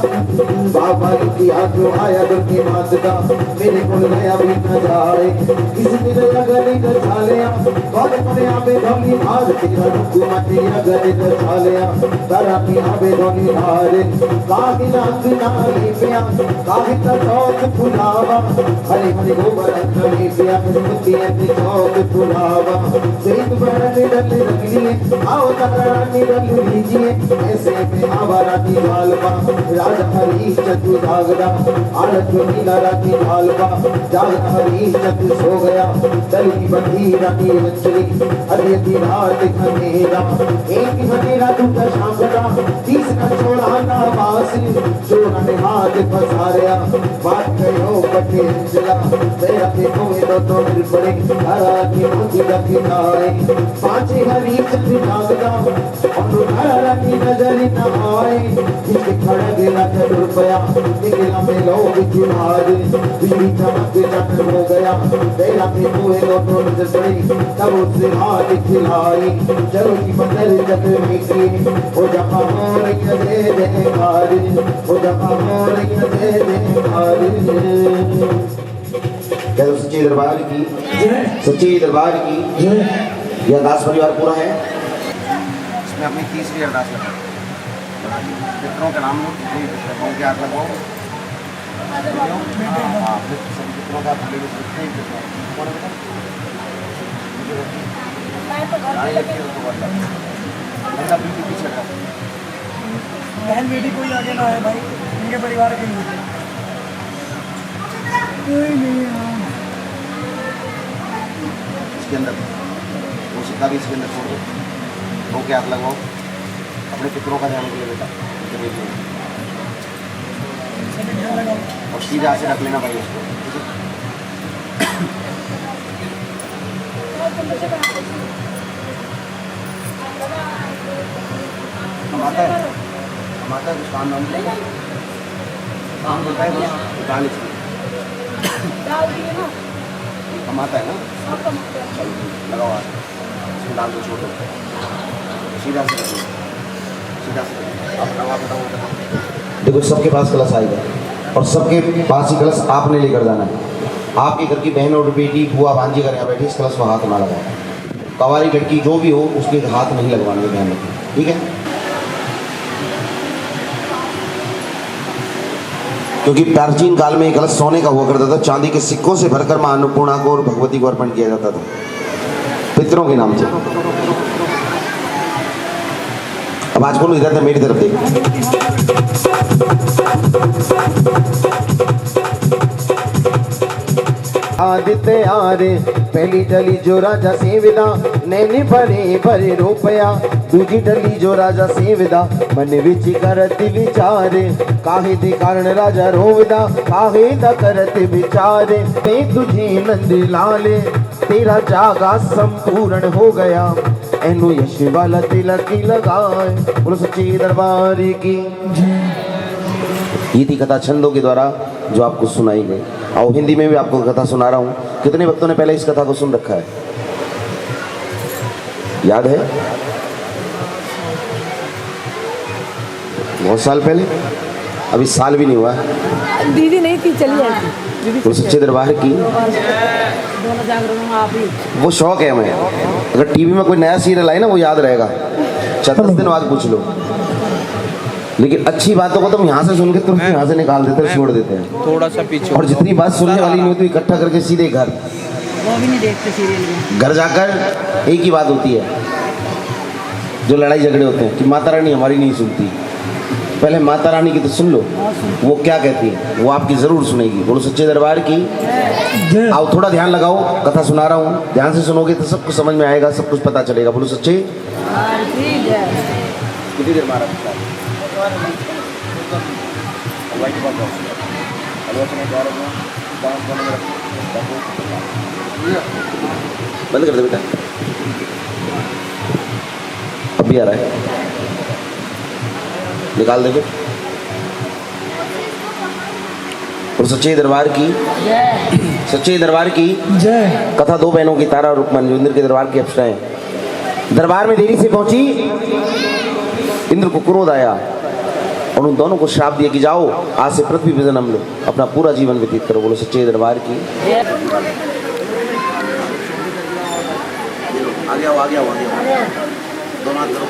बाबा की आजो आया दुर्गी मात का मेरे को गया भी न जाए किस दिन लगनी न छालिया कौन पड़े आबे धोनी भार तेरा डुकू माटी लगनी न छालिया तारा की आबे धोनी भार काहि नाथ नाली पिया काहि ता चौक फुलावा हरे हरे गोबर अंगनी पिया मुक्ति अंति चौक फुलावा सेत बरन डल रखिए आओ तरानी डल लीजिए ऐसे में आवारा की लालवा राजा हरी चतु जागदा आलत नीला राती ढालवा जाग हरी चतु सो गया दल की बंधी राती बचली अधी रात खनेरा एक खनेरा दूसरा शाम का तीसरा छोड़ा ना बासी चोरा ने हाथ फसारिया बात कहो बटे चला तेरा देखो ये दो मिल पड़े हरा की मोती रखी नाए पांचे हरी चतु जागदा और हरा की नजर न आए जिसके खड़ा गेला कर रुपया निकला में लोग जुहार बिजली चमक चक्र हो गया तेरा में हुए लोटो नजर पड़ी तब उससे हाथ खिलाई चलो की बंदर चक्र में की ओ जहाँ हो रही है दे जयकार ओ जहाँ हो रही है दे जयकार क्या तो सच्ची दरबार की सच्ची दरबार की यह दास परिवार पूरा है इसमें अपनी 30वीं अरदास लगाओ पितरों का नाम पितरों के हाथ लगाओ हाँ पितरों का बहन बेटी कोई आगे ना है भाई इनके परिवार के लिए कोई नहीं इसके अंदर वो सिक्का भी इसके अंदर छोड़ दो पितरों के हाथ लगाओ अपने पितरों का ध्यान रखिए बेटा और सीधा से रख लेना भाई उसको आता है कुछ काम नाम काम होता है डाल कमाता है ना लगाओ इसमें डाल दो छोड़ो सीधा से रखो सीधा से आप लगा बताओ देखो सबके पास कलश आएगा और सबके पास ही कलश आपने लेकर जाना है आपके घर की बहन और बेटी बुआ भांजी घर यहाँ बैठी इस कलश को हाथ ना लगाए कवारी लड़की जो भी हो उसके हाथ नहीं लगवाने ध्यान रखें ठीक है क्योंकि प्राचीन काल में एक कलश सोने का हुआ करता था चांदी के सिक्कों से भरकर मां अन्नपूर्णा को और भगवती को अर्पण किया जाता था पितरों के नाम से। अब आज बोलो इधर मेरी तरफ देख आदित्य आरे पहली डली जो राजा से विदा नैने भरे भरे रुपया दूजी डली जो राजा से विदा मन विच करत विचारे काहे दे कारण राजा रोविदा काहे दा करत विचारे ते तुझे नंद लाले तेरा जागा संपूर्ण हो गया एनु यश वाला तिलक लगाए बोलो सच्ची दरबार की ये थी कथा छंदों के द्वारा जो आपको सुनाई गई और हिंदी में भी आपको कथा सुना रहा हूँ। कितने भक्तों ने पहले इस कथा को सुन रखा है याद है बहुत साल पहले अभी साल भी नहीं हुआ दीदी नहीं थी चली आई थी तो सच्चे दरबार की दोनों जागरण में आप ही वो शौक है हमें। अगर टीवी में कोई नया सीरियल आए ना वो याद रहेगा, 10 दिन बाद पूछ लो। लेकिन अच्छी बातों को तुम यहाँ से सुन के तुरंत यहाँ से निकाल देते हैं, छोड़ देते हैं। थोड़ा सा पीछे और जितनी बात सुनने वाली नहीं होती इकट्ठा करके सीधे घर। वो भी नहीं देखते सीरियल। घर जाकर एक ही बात होती है, जो लड़ाई झगड़े होते हैं कि माता रानी हमारी नहीं सुनती। पहले माता रानी की तो सुन लो, वो क्या कहती है वो आपकी जरूर सुनेगी। बोलो सच्चे दरबार की। जय। आओ थोड़ा ध्यान लगाओ, कथा सुना रहा हूँ, ध्यान से सुनोगे तो सब कुछ समझ में आएगा, सब कुछ पता चलेगा। बोलो सच्चे। कितनी देर मारा बंद कर दे बेटा, अभी आ रहा है, निकाल दे फिर। और सच्चे दरबार की, सच्चे दरबार की जय। कथा। दो बहनों की, तारा और रुक्मन, जो इंद्र के दरबार की अप्सराएं दरबार में देरी से पहुंची। इंद्र को क्रोध आया और उन दोनों को श्राप दिया कि जाओ आज से पृथ्वी पे जन्म लो, अपना पूरा जीवन व्यतीत करो। बोलो सच्चे दरबार की। आगे आओ, आगे आओ, आगे आओ, दोनों हाथ करो,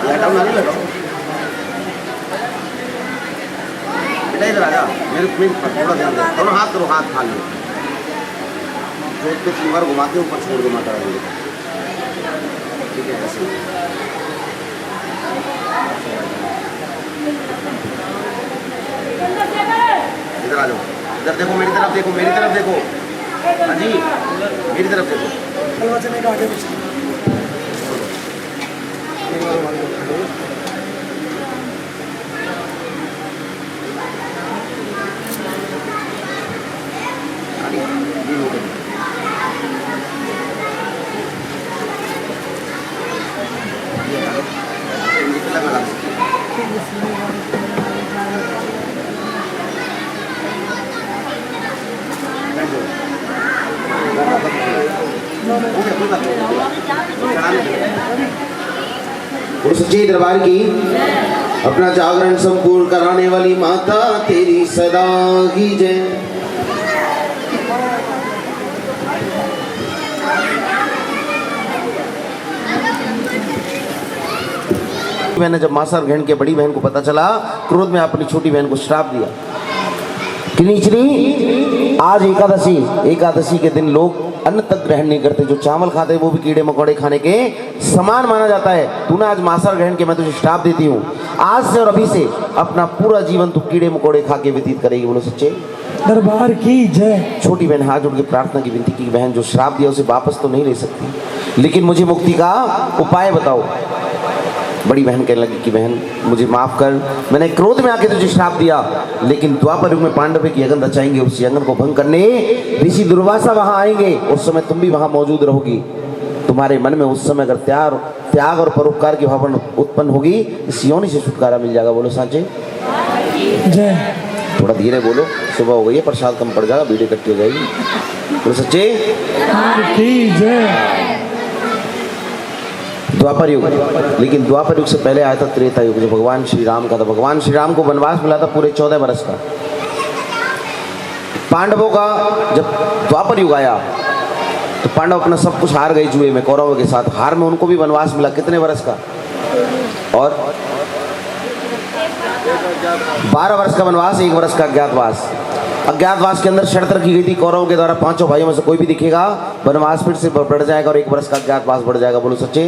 ये हटाओ ना, नहीं लगाओ बेटा, इधर आ जा, मेरे थोड़ा ध्यान दे, दोनों हाथ करो, हाथ थाल लो, जोत पे 3 बार घुमाते ऊपर छोड़ दो माता रानी को। ठीक है, ऐसे इधर आ जाओ, इधर देखो, मेरी तरफ देखो, मेरी तरफ देखो, हाँ जी मेरी तरफ देखो। और सच्चे दरबार की अपना जागरण संपूर्ण कराने वाली माता तेरी सदा ही जय। मैंने जब मासा ग्रहण के बड़ी बहन को पता चला, क्रोध में अपनी छोटी बहन को श्राप दिया कि नीचनी, आज एकादशी, एकादशी के दिन लोग अन्न तक ग्रहण नहीं करते, जो चावल खाते हैं वो भी कीड़े मकोड़े खाने के समान माना जाता है। तूने आज मासा ग्रहण के, मैं तुझे श्राप देती हूँ, आज से और अभी से अपना पूरा जीवन तू कीड़े मकोड़े खा के व्यतीत करेगी। बोलो सच्चे दरबार की जय। छोटी बहन हाथ जोड़ के प्रार्थना की विनती की, बहन जो श्राप दिया उसे वापस तो नहीं ले सकती, लेकिन मुझे मुक्ति का उपाय बताओ। बड़ी बहन कहने लगी कि बहन मुझे माफ कर, मैंने क्रोध में आके तुझे श्राप दिया, लेकिन द्वापर युग में पांडव की यज्ञ रचाएंगे, उस यज्ञ को भंग करने ऋषि दुर्वासा वहां आएंगे, उस समय तुम भी वहां मौजूद रहोगी। तुम्हारे मन में उस समय अगर त्याग और परोपकार की भावना उत्पन्न होगी, इस योनि से छुटकारा मिल जाएगा। बोलो सांचे जय। थोड़ा धीरे बोलो, सुबह हो गई है, प्रसाद कम पड़ जाएगा, वीडियो कट हो जाएगी। बोलो सच्चे की जय। द्वापर युग, लेकिन द्वापर युग से पहले आया था त्रेता युग, जो भगवान श्री राम का था। भगवान श्री राम को वनवास मिला था पूरे 14 वर्ष का। पांडवों का जब द्वापर युग आया तो पांडव अपना सब कुछ हार गए जुए में कौरवों के साथ। हार में उनको भी वनवास मिला, कितने वर्ष का? और 12 वर्ष का वनवास, 1 वर्ष का अज्ञातवास। अज्ञातवास के अंदर शर्त रखी गई थी कौरवों के द्वारा, 5 भाइयों में से कोई भी दिखेगा वनवास फिर से बढ़ जाएगा और 1 वर्ष का अज्ञातवास बढ़ जाएगा। बोलो सच्चे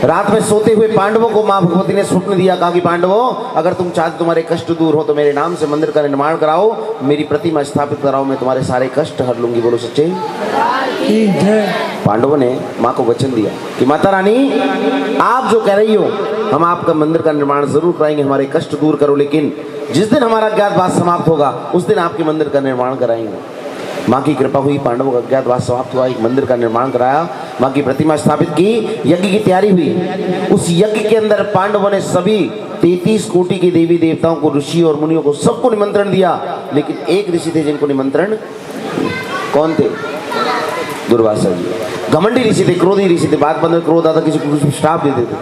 रात में सोते हुए पांडवों को मां भगवती ने स्वप्न दिया, कहा कि पांडवों अगर तुम चाहते तुम्हारे कष्ट दूर हो तो मेरे नाम से मंदिर का निर्माण कराओ, मेरी प्रतिमा स्थापित कराओ, मैं तुम्हारे सारे कष्ट हर लूंगी। बोलो सच्चे पांडवों ने मां को वचन दिया कि माता रानी आप जो कह रही हो हम आपका मंदिर का निर्माण जरूर कराएंगे, हमारे कष्ट दूर करो, लेकिन जिस दिन हमारा अज्ञातवास समाप्त होगा उस दिन आपके मंदिर का निर्माण कराएंगे। माँ की कृपा हुई, पांडवों का अज्ञातवास समाप्त हुआ, एक मंदिर का निर्माण कराया, माँ की प्रतिमा स्थापित की, यज्ञ की तैयारी हुई। उस यज्ञ के अंदर पांडवों ने सभी 33 कोटि के देवी देवताओं को, ऋषि और मुनियों को, सबको निमंत्रण दिया, लेकिन एक ऋषि थे जिनको निमंत्रण, कौन थे? दुर्वासा जी। घमंडी ऋषि थे, क्रोधी ऋषि थे, बात बंद क्रोध आता किसी को श्राप देते थे।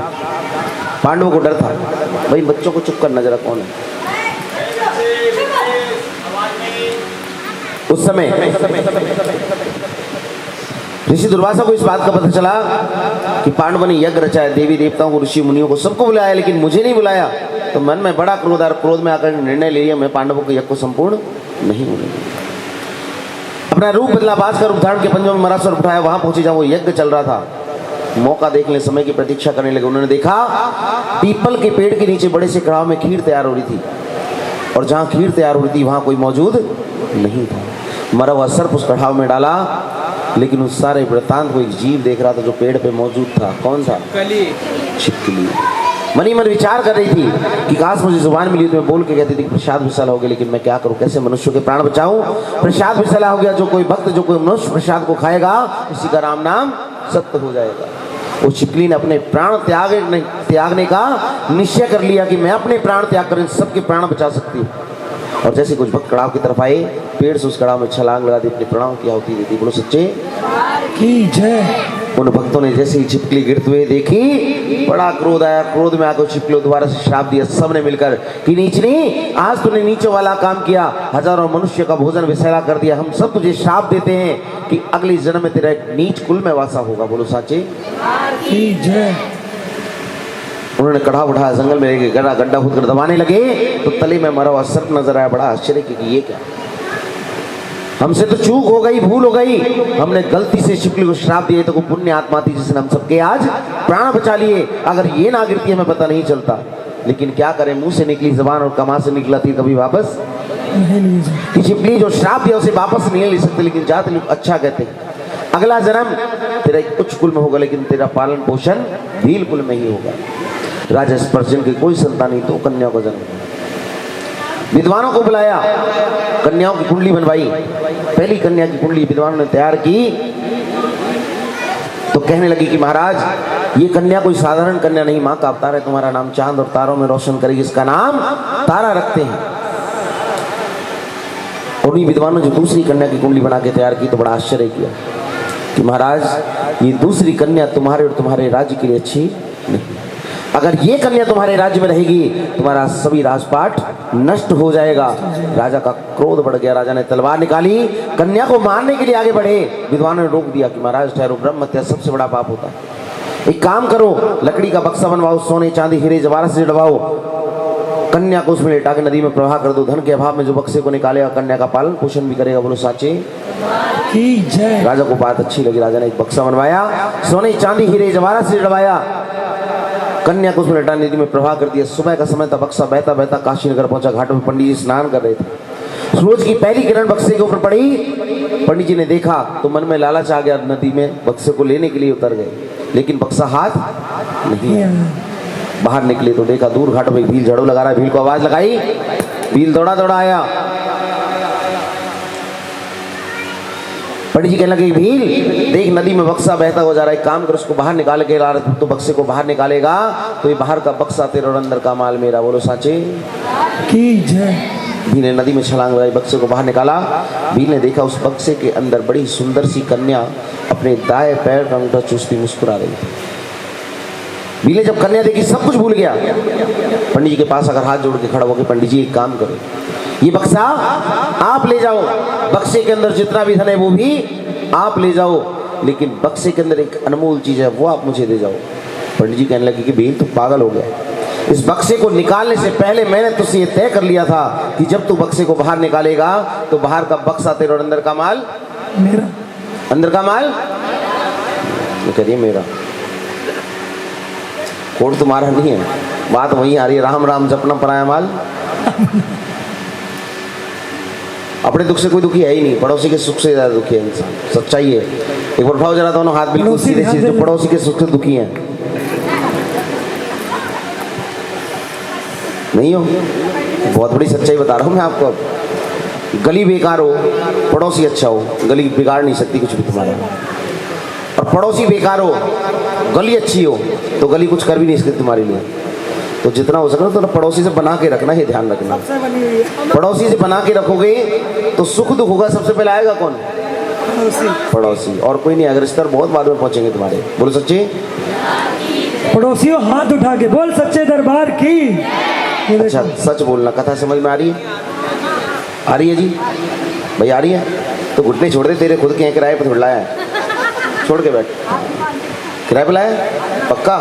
पांडवों को डर था, भाई बच्चों को चुप करना जरा, कौन है? उस समय ऋषि दुर्वासा को इस बात का पता चला कि पांडवों ने यज्ञ रचा है, देवी देवताओं को, ऋषि मुनियों को, सबको बुलाया, लेकिन मुझे नहीं बुलाया। तो मन में बड़ा क्रोध और क्रोध में आकर निर्णय ले लिया, मैं पांडवों के यज्ञ को संपूर्ण नहीं होने दूंगा। अपना रूप बदला, बाज का रूप धारण के पंजों में मरासुर उठाया, वहां पहुंचे जहां वो यज्ञ चल रहा था। मौका देखने, समय की प्रतीक्षा करने लगे। उन्होंने देखा पीपल के पेड़ के नीचे बड़े से कड़ाव में खीर तैयार हो रही थी, और जहां खीर तैयार हो रही थी वहां कोई मौजूद नहीं था। मरा हुआ सर्प उस कड़ाव में डाला, लेकिन उस सारे वृत्तांत को एक जीव देख रहा था जो पेड़ पे मौजूद था। कौन सा? छिपकली। मनी मन विचार कर रही थी कि काश मुझे जुबान मिली तो मैं बोल के कहती थी प्रसाद विसला हो गया, लेकिन मैं क्या करूं, कैसे मनुष्य के प्राण बचाऊं। प्रसाद विसला हो गया, जो कोई भक्त, जो कोई मनुष्य प्रसाद को खाएगा उसी का राम नाम सत्य हो जाएगा। उस छिपकली ने अपने प्राण त्यागने का निश्चय कर लिया कि मैं अपने प्राण त्याग कर सबके प्राण बचा सकती हूँ। और जैसे कुछ भक्त कड़ाव की तरफ आए, पेड़ से उस कड़ाव में छलांग लगा दी, अपने प्राणों की आहुति दी थी। बोलो सच्चे की जय। उन भक्तों ने जैसे ही छिपकली गिरते हुए देखी, बड़ा क्रोध आया। क्रोध में आकर छिपकली दोबारा से श्राप दिया सबने मिलकर कि नीचनी, आज तूने नीचे वाला काम किया, हजारों मनुष्य का भोजन विसैला कर दिया। हम सब तुझे श्राप देते हैं कि अगले जन्म में तेरा एक नीच कुल में वासा होगा। बोलो साचे की जय। उन्होंने कड़ा उठाया, जंगल में लेके गड्ढा गड्ढा खोद कर दबाने लगे, तो तले में मरा हुआ सर्प नजर आया। बड़ा आश्चर्य कि ये क्या, हमसे तो चूक हो गई, भूल हो गई, हमने गलती से छिपकली को श्राप दिए, तो पुण्य आत्मा थी जिसने हम सबके आज प्राण बचा लिए। अगर ये ना गिरती हमें पता नहीं चलता, लेकिन क्या करें, मुंह से निकली जबान और कमा से निकला थी, कभी वापस कि छिपकली जो श्राप दिया उसे वापस नहीं ले सकते। लेकिन जाते लोग अच्छा कहते, अगला जन्म तेरा एक उच्च कुल में होगा, लेकिन तेरा पालन पोषण भील कुल में ही होगा। राजा स्पर्शन की कोई संतान नहीं, तो कन्या को जन्म। विद्वानों को बुलाया, कन्याओं की कुंडली बनवाई। पहली कन्या की कुंडली विद्वानों ने तैयार की, तो कहने लगी कि महाराज ये कन्या कोई साधारण कन्या नहीं, माँ का अवतार है, तुम्हारा नाम चांद और तारों में रोशन करेगी, इसका नाम तारा रखते हैं। और उन्हीं विद्वानों ने जो दूसरी कन्या की कुंडली बना के तैयार की, तो बड़ा आश्चर्य किया कि महाराज ये दूसरी कन्या तुम्हारे और तुम्हारे राज्य के लिए अच्छी नहीं। अगर ये कन्या तुम्हारे राज्य में रहेगी, तुम्हारा सभी राजपाट नष्ट हो जाएगा। राजा का क्रोध बढ़ गया, राजा ने तलवार निकाली, कन्या को मारने के लिए आगे बढ़े। विद्वानों ने रोक दिया कि महाराज ठहरो, ब्रह्म हत्या सबसे बड़ा पाप होता है। एक काम करो, लकड़ी का बक्सा बनवाओ, सोने चांदी हीरे जवाहरात से जड़वाओ, कन्या को उसमें लेटा के नदी में प्रवाह कर दो। धन के अभाव में जो बक्से को निकालेगा, कन्या का पालन पोषण भी करेगा। बोलो साचे की जय। राजा को बात अच्छी लगी, राजा ने एक बक्सा बनवाया, सोने चांदी हीरे जवाहरात से जड़वाया, कन्या को उसमें लटा नदी में प्रवाह कर दिया। सुबह का समय था, बक्सा बहता बहता काशी नगर पहुंचा। घाटों में पंडित जी स्नान कर रहे थे, सूरज की पहली किरण बक्से के ऊपर पड़ी। पंडित जी ने देखा तो मन में लालच आ गया, नदी में बक्से को लेने के लिए उतर गए, लेकिन बक्सा हाथ नहीं आया। बाहर निकले तो देखा दूर घाटों में भील झाड़ू लगा रहा है। भील को आवाज लगाई, भील दौड़ा दौड़ा आया। पंडित जी कहने लगे, भील देख नदी में बक्सा बहता हो जा रहा है, एक काम कर उसको बाहर निकाल के ला रहा, तो बक्से को बाहर निकालेगा तो ये बाहर का बक्सा तेरा और अंदर का माल मेरा। बोलो साचे की जय। भील ने नदी में छलांग लगाई, बक्से को बाहर निकाला। भील ने देखा उस बक्से के अंदर बड़ी सुंदर सी कन्या अपने दाएं पैर का अंगूठा चूसती मुस्कुरा रही थी। भील ने जब कन्या देखी सब कुछ भूल गया। पंडित जी के पास अगर हाथ जोड़ के खड़ा होकर, पंडित जी एक काम करो, ये बक्सा आप ले जाओ, बक्से के अंदर जितना भी धन है वो भी आप ले जाओ, लेकिन बक्से के अंदर एक अनमोल चीज है वो आप मुझे दे जाओ। पंडित जी कहने लगे कि भील तू पागल हो गया, इस बक्से को निकालने से पहले मैंने तुझसे ये तय कर लिया था कि जब तू बक्से को बाहर निकालेगा तो बाहर का बक्सा तेरा और अंदर का माल मेरा। अंदर का माल वो कह रही है मेरा। कोड तुम्हारा नहीं है, बात वही आ रही है, राम राम जपना पराया माल। अपने दुख से कोई दुखी है ही नहीं, पड़ोसी के सुख से ज्यादा दुखी है इंसान। सच्चाई है। एक बार उठाओ जरा दोनों हाथ, बिल्कुल सीधे सीधे, जो पड़ोसी के सुख से दुखी हैं। नहीं हो, बहुत बड़ी सच्चाई बता रहा हूं मैं आपको। गली बेकार हो, पड़ोसी अच्छा हो, गली बिगाड़ नहीं सकती कुछ भी तुम्हारा। और पड़ोसी बेकार हो, गली अच्छी हो, तो गली कुछ कर भी नहीं सकती तुम्हारे लिए। तो जितना हो सके तो पड़ोसी से बना के रखना, ये ध्यान रखना। पड़ोसी से बना के रखोगे तो सुख दुख होगा, सबसे पहले आएगा कौन? पड़ोसी, और कोई नहीं। अगर स्तर बहुत बाद में पहुंचेंगे तुम्हारे। बोलो सच्चे पड़ोसियों हाथ उठा के बोल सच्चे दरबार की। अच्छा सच बोलना। कथा समझ में आ रही है? आ रही है जी भाई, आ रही है? तो घुटने छोड़ दे, तेरे खुद के हैं, किराए पर थोड़ा लाया है। छोड़ के बैठ, किराए पे लाया पक्का,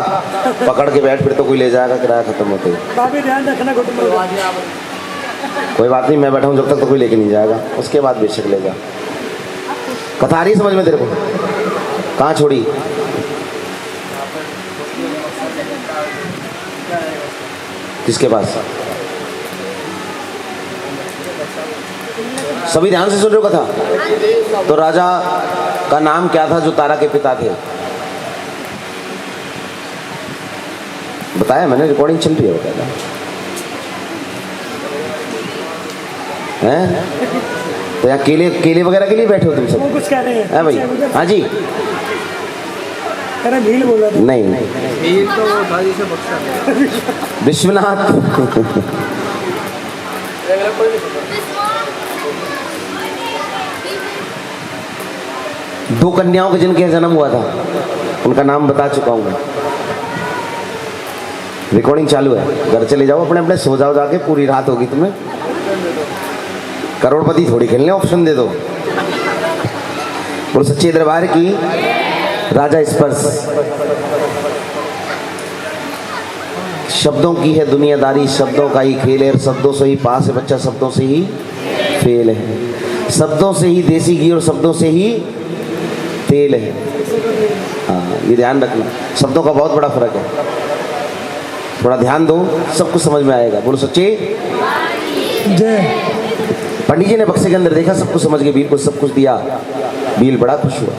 पकड़ के बैठ, फिर तो कोई ले जाएगा किराया खत्म होते ही। बाबी ध्यान रखना घुटनों का। कोई बात नहीं, मैं बैठा हूँ जब तक तो कोई लेके नहीं जाएगा, उसके बाद बेशक ले जा। कथा आ रही है समझ में तेरे को? कहाँ छोड़ी? किसके पास? सभी ध्यान से सुन रहे हो कथा? तो राजा का नाम क्या था जो तारा के पिता थे? बताया मैंने, रिकॉर्डिंग चल रही है, बताया हैं? तो यहाँ केले वगैरह के लिए बैठे हो तुम सब? वो कुछ कह रहे हैं भाई? हाँ जी। अरे भील बोल रहा था। नहीं, विश्वनाथ। दो कन्याओं के जिनके जन्म हुआ था, उनका नाम बता चुका हूं मैं। रिकॉर्डिंग चालू है, घर चले जाओ अपने अपने, सो जाओ जाके, पूरी रात होगी तुम्हें। करोड़पति थोड़ी खेलने, ऑप्शन दे दो। बोलो सच्चे दरबार की। राजा स्पर्श। शब्दों की है दुनियादारी, शब्दों का ही खेल है, और शब्दों से ही पास है बच्चा, शब्दों से ही फेल है। शब्दों से ही देसी घी और शब्दों से ही तेल है। हाँ, ये ध्यान रखना, शब्दों का बहुत बड़ा फर्क है। थोड़ा ध्यान दो, सब कुछ समझ में आएगा। बोलो सच्चे जय। पंडित जी ने बक्से के अंदर देखा, सब कुछ समझ गए, बील को सब कुछ दिया। बील बड़ा खुश हुआ,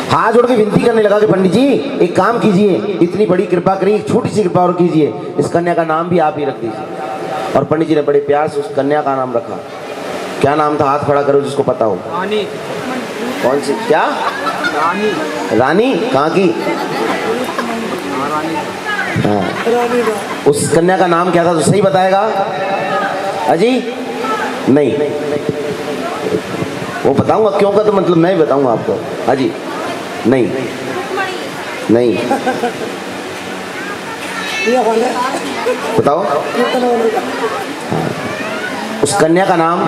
हाथ जोड़ के विनती करने लगा कि पंडित जी एक काम कीजिए, इतनी बड़ी कृपा करिए, एक छोटी सी कृपा और कीजिए, इस कन्या का नाम भी आप ही रख दीजिए। और पंडित जी ने बड़े प्यार से उस कन्या का नाम रखा। क्या नाम था? हाथ खड़ा करो जिसको पता हो। रानी। कौन सी? क्या? रानी। रानी? कहाँ की? हाँ, रानी का। उस कन्या का नाम क्या था तो सही बताएगा? अजी नहीं, वो बताऊंगा क्यों का, तो मतलब मैं ही बताऊंगा आपको। अजी नहीं, नहीं ये वाले बताओ। कीर्तन वाले का। उस कन्या का नाम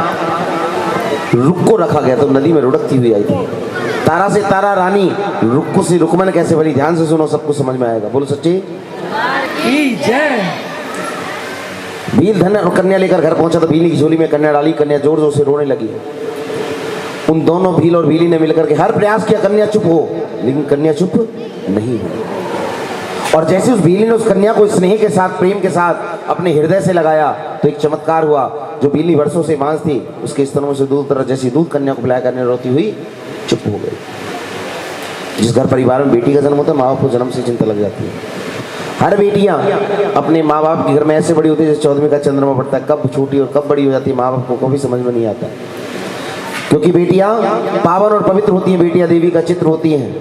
रुक्को रखा गया, तो नदी में रुड़कती हुई आई थी। तारा से तारा रानी, रुक्को से रुकमन कैसे बनी? ध्यान से सुनो, सब कुछ समझ में आएगा। बोलो सच्ची जय। भील धन और कन्या लेकर घर पहुंचा तो भीली की झोली में कन्या डाली। कन्या जोर जोर से रोने लगी। उन दोनों भील और भीली ने मिलकर के हर प्रयास किया कन्या चुप हो, लेकिन कन्या चुप नहीं हुई। और जैसे उस भीली ने उस कन्या को स्नेह के साथ, प्रेम के साथ अपने हृदय से लगाया, तो एक चमत्कार हुआ। जो भीली वर्षों से मांस थी, उसके स्तनों से दूध तरह जैसी दूध कन्या को पिलाया करने रोती हुई चुप हो गई। जिस घर परिवार में बेटी का जन्म होता है, माँ बाप को जन्म से चिंता लग जाती है। हर बेटियां अपने माँ बाप के घर में ऐसे बड़ी होती है जैसे 14वीं का चंद्रमा पड़ता है। कब छोटी और कब बड़ी हो जाती है, माँ बाप को कभी समझ में नहीं आता। क्योंकि बेटियां पावन और पवित्र होती हैं, बेटियां देवी का चित्र होती हैं।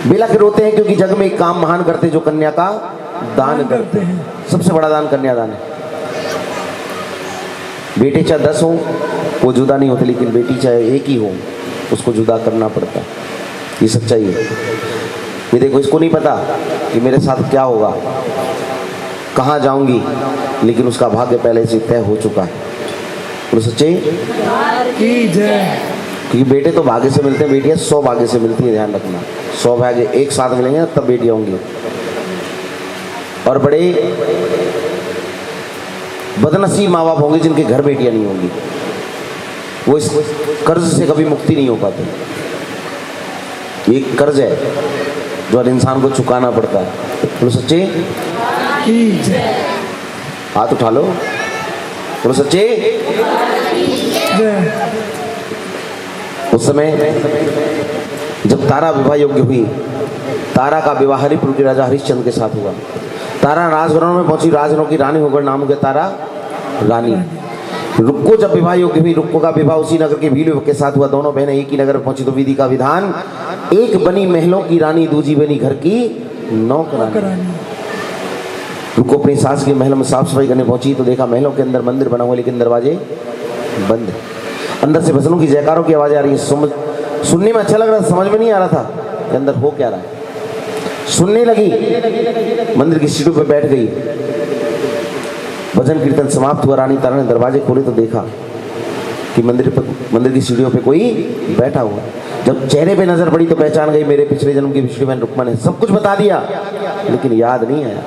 बिलख रोते हैं क्योंकि जग में एक काम महान करते जो कन्या का दान करते हैं। सबसे बड़ा दान कन्यादान है। बेटे चाहे 10 हो वो जुदा नहीं होते, लेकिन बेटी चाहे एक ही हो उसको जुदा करना पड़ता है। ये सच्चाई है। ये देखो, इसको नहीं पता कि मेरे साथ क्या होगा, कहाँ जाऊंगी, लेकिन उसका भाग्य पहले से तय हो चुका है। तो सच्चे क्योंकि बेटे तो भाग्य से मिलते हैं, बेटियां 100 भाग्य से मिलती है। ध्यान रखना, 100 भाग्य एक साथ मिलेंगे तब बेटियां होंगी। और बड़े बदनसीब माँ बाप होंगे जिनके घर बेटियां नहीं होंगी। वो इस कर्ज से कभी मुक्ति नहीं हो पाते। ये कर्ज है जो हर इंसान को चुकाना पड़ता है। बोलो सच्चे हाथ उठा लो, बोलो सच्चे। उस समय जब तारा विवाह योग्य हुई, तारा का विवाह हरिपुर के राजा हरिश्चंद्र के साथ हुआ। तारा राजभवन में पहुंची, राजनों की रानी होकर नाम हो गया तारा रानी। रुक्को जब विवाह योग्य हुई, रुक्को का विवाह उसी नगर के भील के साथ हुआ। दोनों बहनें एक ही नगर में पहुंची तो विधि का विधान, एक बनी महलों की रानी, दूजी बनी घर की नौकरानी। रुक्को अपनी सास के महल में साफ सफाई करने पहुंची तो देखा महलों के अंदर मंदिर बना हुआ, लेकिन दरवाजे बंद। अंदर से भजनों की जयकारों की आवाजें आ रही है। सुनने में अच्छा लग रहा था, समझ में नहीं आ रहा था कि अंदर हो क्या रहा है। सुनने लगी, मंदिर की सीढ़ियों पर बैठ गई। भजन कीर्तन समाप्त हुआ। रानी तारा ने दरवाजे खोले तो देखा कि मंदिर की सीढ़ियों पे कोई बैठा हुआ। जब चेहरे पे नजर पड़ी तो पहचान गई मेरे पिछले जन्म की पिछली बहन रुक्मन है। सब कुछ बता दिया लेकिन याद नहीं आया,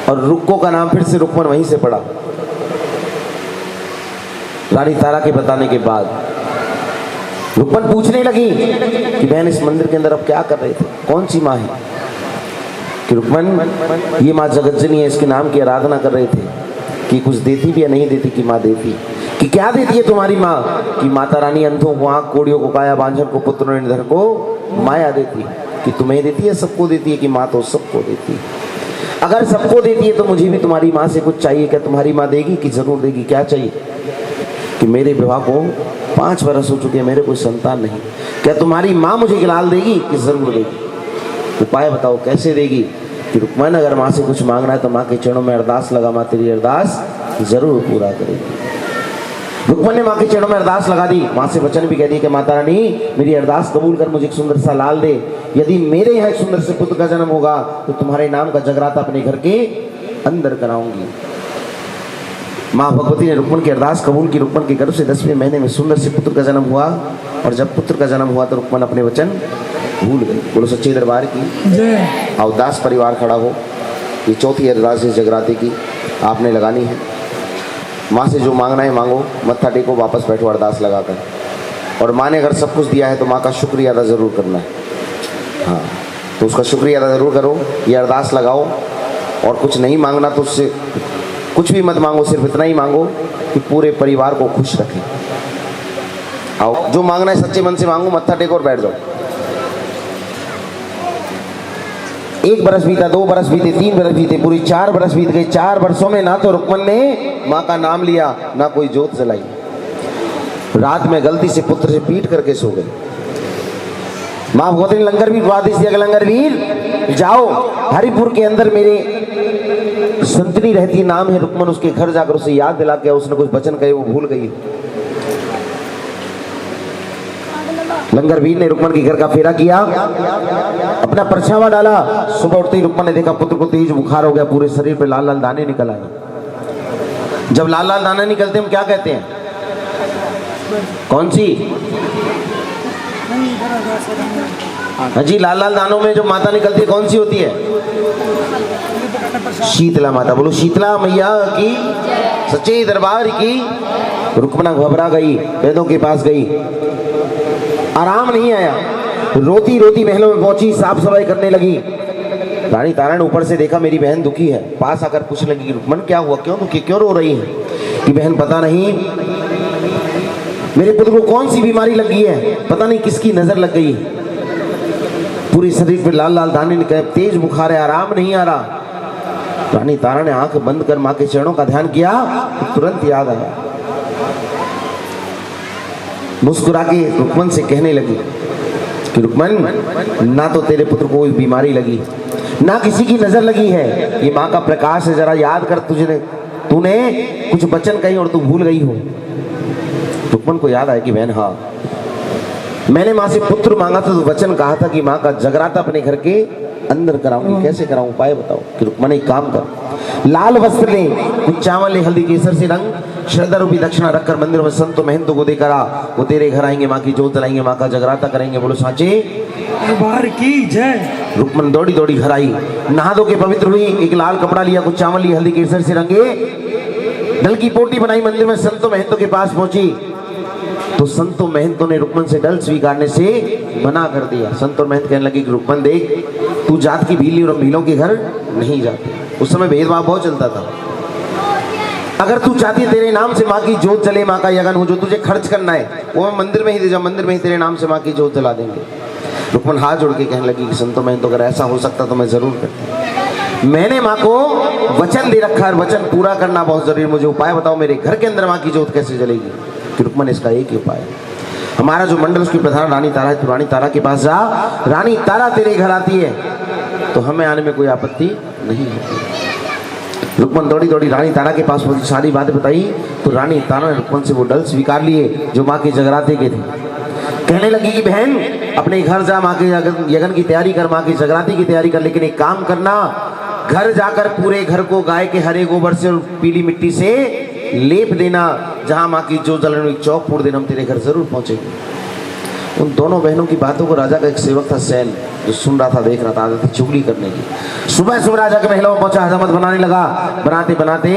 और रुक्को का नाम फिर से रुक्मन वहीं से पड़ा। रानी तारा के बताने के बाद रुक्मन पूछने लगी कि बहन इस मंदिर के अंदर अब क्या कर रहे थे, कौन सी माँ है? कि रुक्मन ये माँ जगतजनी है, इसके नाम की आराधना कर रहे थे कि कुछ देती भी या नहीं देती। कि माँ देती। कि क्या देती है तुम्हारी माँ? कि माता रानी अंधों को आँख, कोड़ियों को काया, बांझर को पुत्र, निर्धर को माया देती। कि तुम्हें देती है, सबको देती है? कि माँ तो सबको देती है। अगर सबको देती है तो मुझे भी तुम्हारी माँ से कुछ चाहिए, क्या तुम्हारी माँ देगी? कि जरूर देगी। क्या चाहिए? कि मेरे विवाह को 5 वर्ष हो चुके हैं, मेरे कोई संतान नहीं, क्या तुम्हारी माँ मुझे गिलाल देगी? कि जरूर देगी। उपाय बताओ कैसे देगी? कि रुक्मन अगर माँ से कुछ मांगना है तो माँ के चरणों में अरदास लगा, माँ तेरी अरदास जरूर पूरा करेगी। रुक्मन ने माँ के चरणों में अरदास लगा दी, माँ से वचन भी कह दिया कि माता रानी मेरी अरदास कबूल कर, मुझे एक सुंदर सा लाल दे। यदि मेरे यहाँ एक सुंदर से पुत्र का जन्म होगा तो तुम्हारे नाम का जगराता अपने घर के अंदर कराऊंगी। माँ भगवती ने रुक्मन की अरदास कबूल की। रुक्मन के गर्भ से 10वें महीने में सुंदर से पुत्र का जन्म हुआ, और जब पुत्र का जन्म हुआ तो रुक्मन अपने वचन भूल गई। बोलो सच्चे दरबार की। अवदास परिवार खड़ा हो। ये चौथी अरदास इस जगराते की आपने लगानी है। माँ से जो मांगना है मांगो, मत्था टेको, वापस बैठो अरदास लगाकर। और माँ ने अगर सब कुछ दिया है तो माँ का शुक्रिया अदा ज़रूर करना है। हाँ, तो उसका शुक्रिया अदा ज़रूर करो, ये अरदास लगाओ। और कुछ नहीं मांगना तो उससे कुछ भी मत मांगो, सिर्फ इतना ही मांगो कि पूरे परिवार को खुश रखें। आओ, जो मांगना है सच्चे मन से मांगो, मत्था टेको और बैठ जाओ। 1 बरस बीता, 2 बरस बीते, 3 बरस बीते, पूरी 4 बरस बीत गए। 4 वर्षों में ना तो रुक्मन ने माँ का नाम लिया, ना कोई जोत जलाई। रात में गलती से पुत्र से पीट करके सो गए। माँ भगवती ने लंगरवीर को आदेश दिया कि लंगरवीर जाओ, हरिपुर के अंदर मेरे संतनी रहती, नाम है रुक्मन, उसके घर जाकर उसे याद दिला के उसने कुछ वचन कहे वो भूल गई। लंगरवीर ने रुक्मन के घर का फेरा किया, अपना परछावा डाला। सुबह उठते ही रुक्मन ने देखा पुत्र को तेज बुखार हो गया, पूरे शरीर पे लाल लाल दाने निकल आए। जब लाल लाल दाने निकलते हम क्या कहते हैं? कौन सी? हाँ जी, लाल लाल दानों में जो माता निकलती है कौन सी होती है? शीतला माता। बोलो शीतला मैया की, सच्चे दरबार की। रुक्मना घबरा गई, वेदों के पास गई, आराम नहीं आया। रोती रोती महलों में पहुंची, साफ सफाई करने लगी। रानी तारा ने ऊपर से देखा मेरी बहन दुखी है, पास आकर पूछने लगी कि रुक्मन क्या हुआ, क्यों दुखी, क्यों रो रही है? कि बहन पता नहीं मेरे पुत्र को कौन सी बीमारी लग गई है, पता नहीं किसकी नजर लग गई, पूरे शरीर पे लाल लाल दाने निकले, तेज बुखार है, आराम नहीं आ रहा। रानी तारा ने आंख बंद कर माँ के चरणों का ध्यान किया, तुरंत याद आया। मुस्कुरा के रुक्मन से कहने लगी कि रुक्मन ना तो तेरे पुत्र को कोई बीमारी लगी, ना किसी की नजर लगी है, ये माँ का प्रकाश है, जरा याद कर, तूने कुछ वचन कही और तू भूल गई हो। रुक्मन को याद आया कि बहन हाँ, मैंने माँ से पुत्र मांगा था तो वचन कहा था कि माँ का जगराता अपने घर के अंदर कराऊंगी। कैसे कराऊं, उपाय बताओ। कि रुक्मन एक काम कर, लाल वस्त्र ले, कुछ चावल ले, हल्दी केसर से रंग, श्रद्धा रूपी दक्षिणा रखकर मंदिर में संतों महंतों को देकर आ, वो तेरे घर आएंगे, माँ की जोत जलाएंगे, माँ का जगराता करेंगे। बोलो सांचे दरबार की जय। रुक्मन दौड़ी दौड़ी घर आई, नहा धो के पवित्र हुई, एक लाल कपड़ा लिया, कुछ चावल लिए, हल्दी केसर से रंगे, डल की पोटी बनाई, मंदिर में संतों महंतों के पास पहुंची तो संतों महंतों ने रुक्मन से डल स्वीकारने से मना कर दिया। संतों महंत कहने लगे कि रुक्मन देख, तू जात की भीली और भीलों के घर नहीं जाते। उस समय भेदभाव बहुत चलता था। अगर तू चाहती तेरे नाम से माँ की जोत जले, माँ का यज्ञ हो, जो तुझे खर्च करना है वो मैं मंदिर में ही दे जाऊँ, मंदिर में ही तेरे नाम से माँ की जोत जला देंगे। रुक्मन हाथ जोड़ के कहने लगी कि संतों महंतों अगर ऐसा हो सकता तो मैं जरूर करती। मैंने माँ को वचन दे रखा है, वचन पूरा करना बहुत जरूरी। मुझे उपाय बताओ, मेरे घर के अंदर माँ की जोत कैसे जलेगी? कि रुक्मन इसका एक ही उपाय है, हमारा जो मंडल उसकी प्रधान रानी तारा है, तो रानी तारा के पास जा, रानी तारा तेरे घर आती है तो हमें आने में कोई आपत्ति नहीं है। रुक्मन दौड़ी दौड़ी रानी तारा के पास पहुंची, सारी बातें बताई तो रानी तारा ने रुक्मन से वो डल स्वीकार लिए जो माँ के जगराते के थे। कहने लगी कि बहन अपने घर जा, माँ के यज्ञ की तैयारी कर, माँ की जगराती की तैयारी कर, लेकिन एक काम करना, घर जाकर पूरे घर को गाय के हरे गोबर से और पीली मिट्टी से लेप देना, जहाँ माँ की जो जलन हुई चौक पूरे दिन हम तेरे घर जरूर पहुँचेंगे। उन दोनों बहनों की बातों को राजा का एक सेवक था सैन, जो सुन रहा था, देख रहा था, आदत थी चुगली करने की। सुबह सुबह राजा के महलों में पहुंचा, हजामत बनाने लगा। बनाते बनाते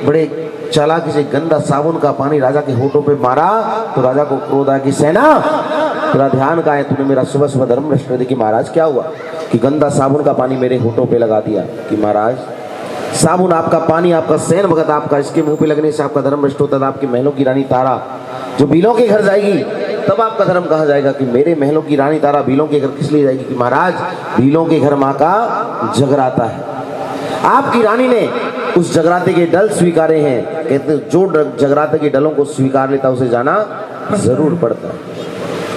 बड़े चालाकी से गंदा साबुन का पानी राजा के होठों पे मारा तो राजा को क्रोध आया कि सेना, तेरा ध्यान कहाँ है? तूने मेरा सुबह सुबह धर्म भ्रष्ट कर दिया। कि महाराज क्या हुआ? कि गंदा साबुन का पानी मेरे होठों पे लगा दिया। कि महाराज साबुन आपका, पानी आपका, सैन भगत आपका, इसके मुंह पे लगने से आपका धर्म भ्रष्ट होता था। आपके महलों की रानी तारा जो बीलों के घर जाएगी तब आपका धर्म कहा जाएगा। कि मेरे महलों की रानी तारा बीलों के घर किस लिए जाएगी? कि महाराज बीलों के घर माँ का जगराता है। आपकी रानी ने उस जगराते के डल स्वीकारे हैं। कहते जो जगराते के डलों को स्वीकार लेता उसे जाना जरूर पड़ता है,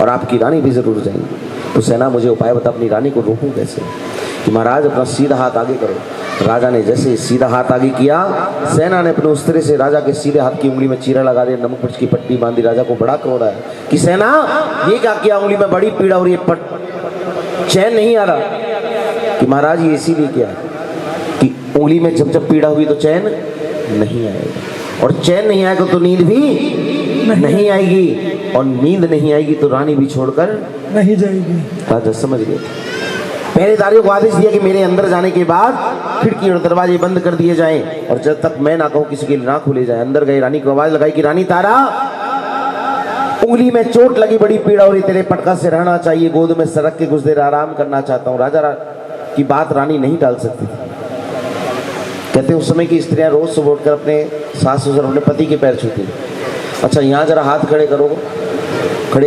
और आपकी रानी भी जरूर जाएंगी। तो सेना मुझे उपाय बता, अपनी रानी को रोकूं कैसे? कि महाराज अपना सीधा हाथ आगे करो। राजा ने जैसे सीधा हाथ आगे किया, सेना ने अपने उस तरह से राजा के सीधे हाथ की उंगली में चीरा लगा दिया, नमक मिर्च की पट्टी बांधी। राजा को बड़ा क्रोध आया कि सेना ये क्या किया? उंगली में बड़ी पीड़ा हो रही है, चैन नहीं आ रहा। कि महाराज ये इसीलिए किया कि उंगली में जब जब पीड़ा हुई तो चैन नहीं आएगा, और चैन नहीं आएगा तो नींद भी नहीं आएगी, और नींद नहीं आएगी तो रानी भी छोड़कर नहीं जाएगी। राजा समझ गए। पहरेदारियों को आदेश दिया कि मेरे अंदर जाने के बाद खिड़की और दरवाजे बंद कर दिए जाएं, और जब तक मैं ना कहूं किसी के लिए ना खोले जाए। अंदर गए, रानी को आवाज लगाई कि रानी तारा, उंगली में चोट लगी, बड़ी पीड़ा हो रही, तेरे पटका से रहना चाहिए, गोद में सरक के कुछ देर आराम करना चाहता हूँ। राजा की बात रानी नहीं टाल सकती थी। कहते उस समय की स्त्रियां रोज सुबह उठकर अपने सास ससुर, अपने पति के पैर छूती। अच्छा यहाँ जरा हाथ खड़े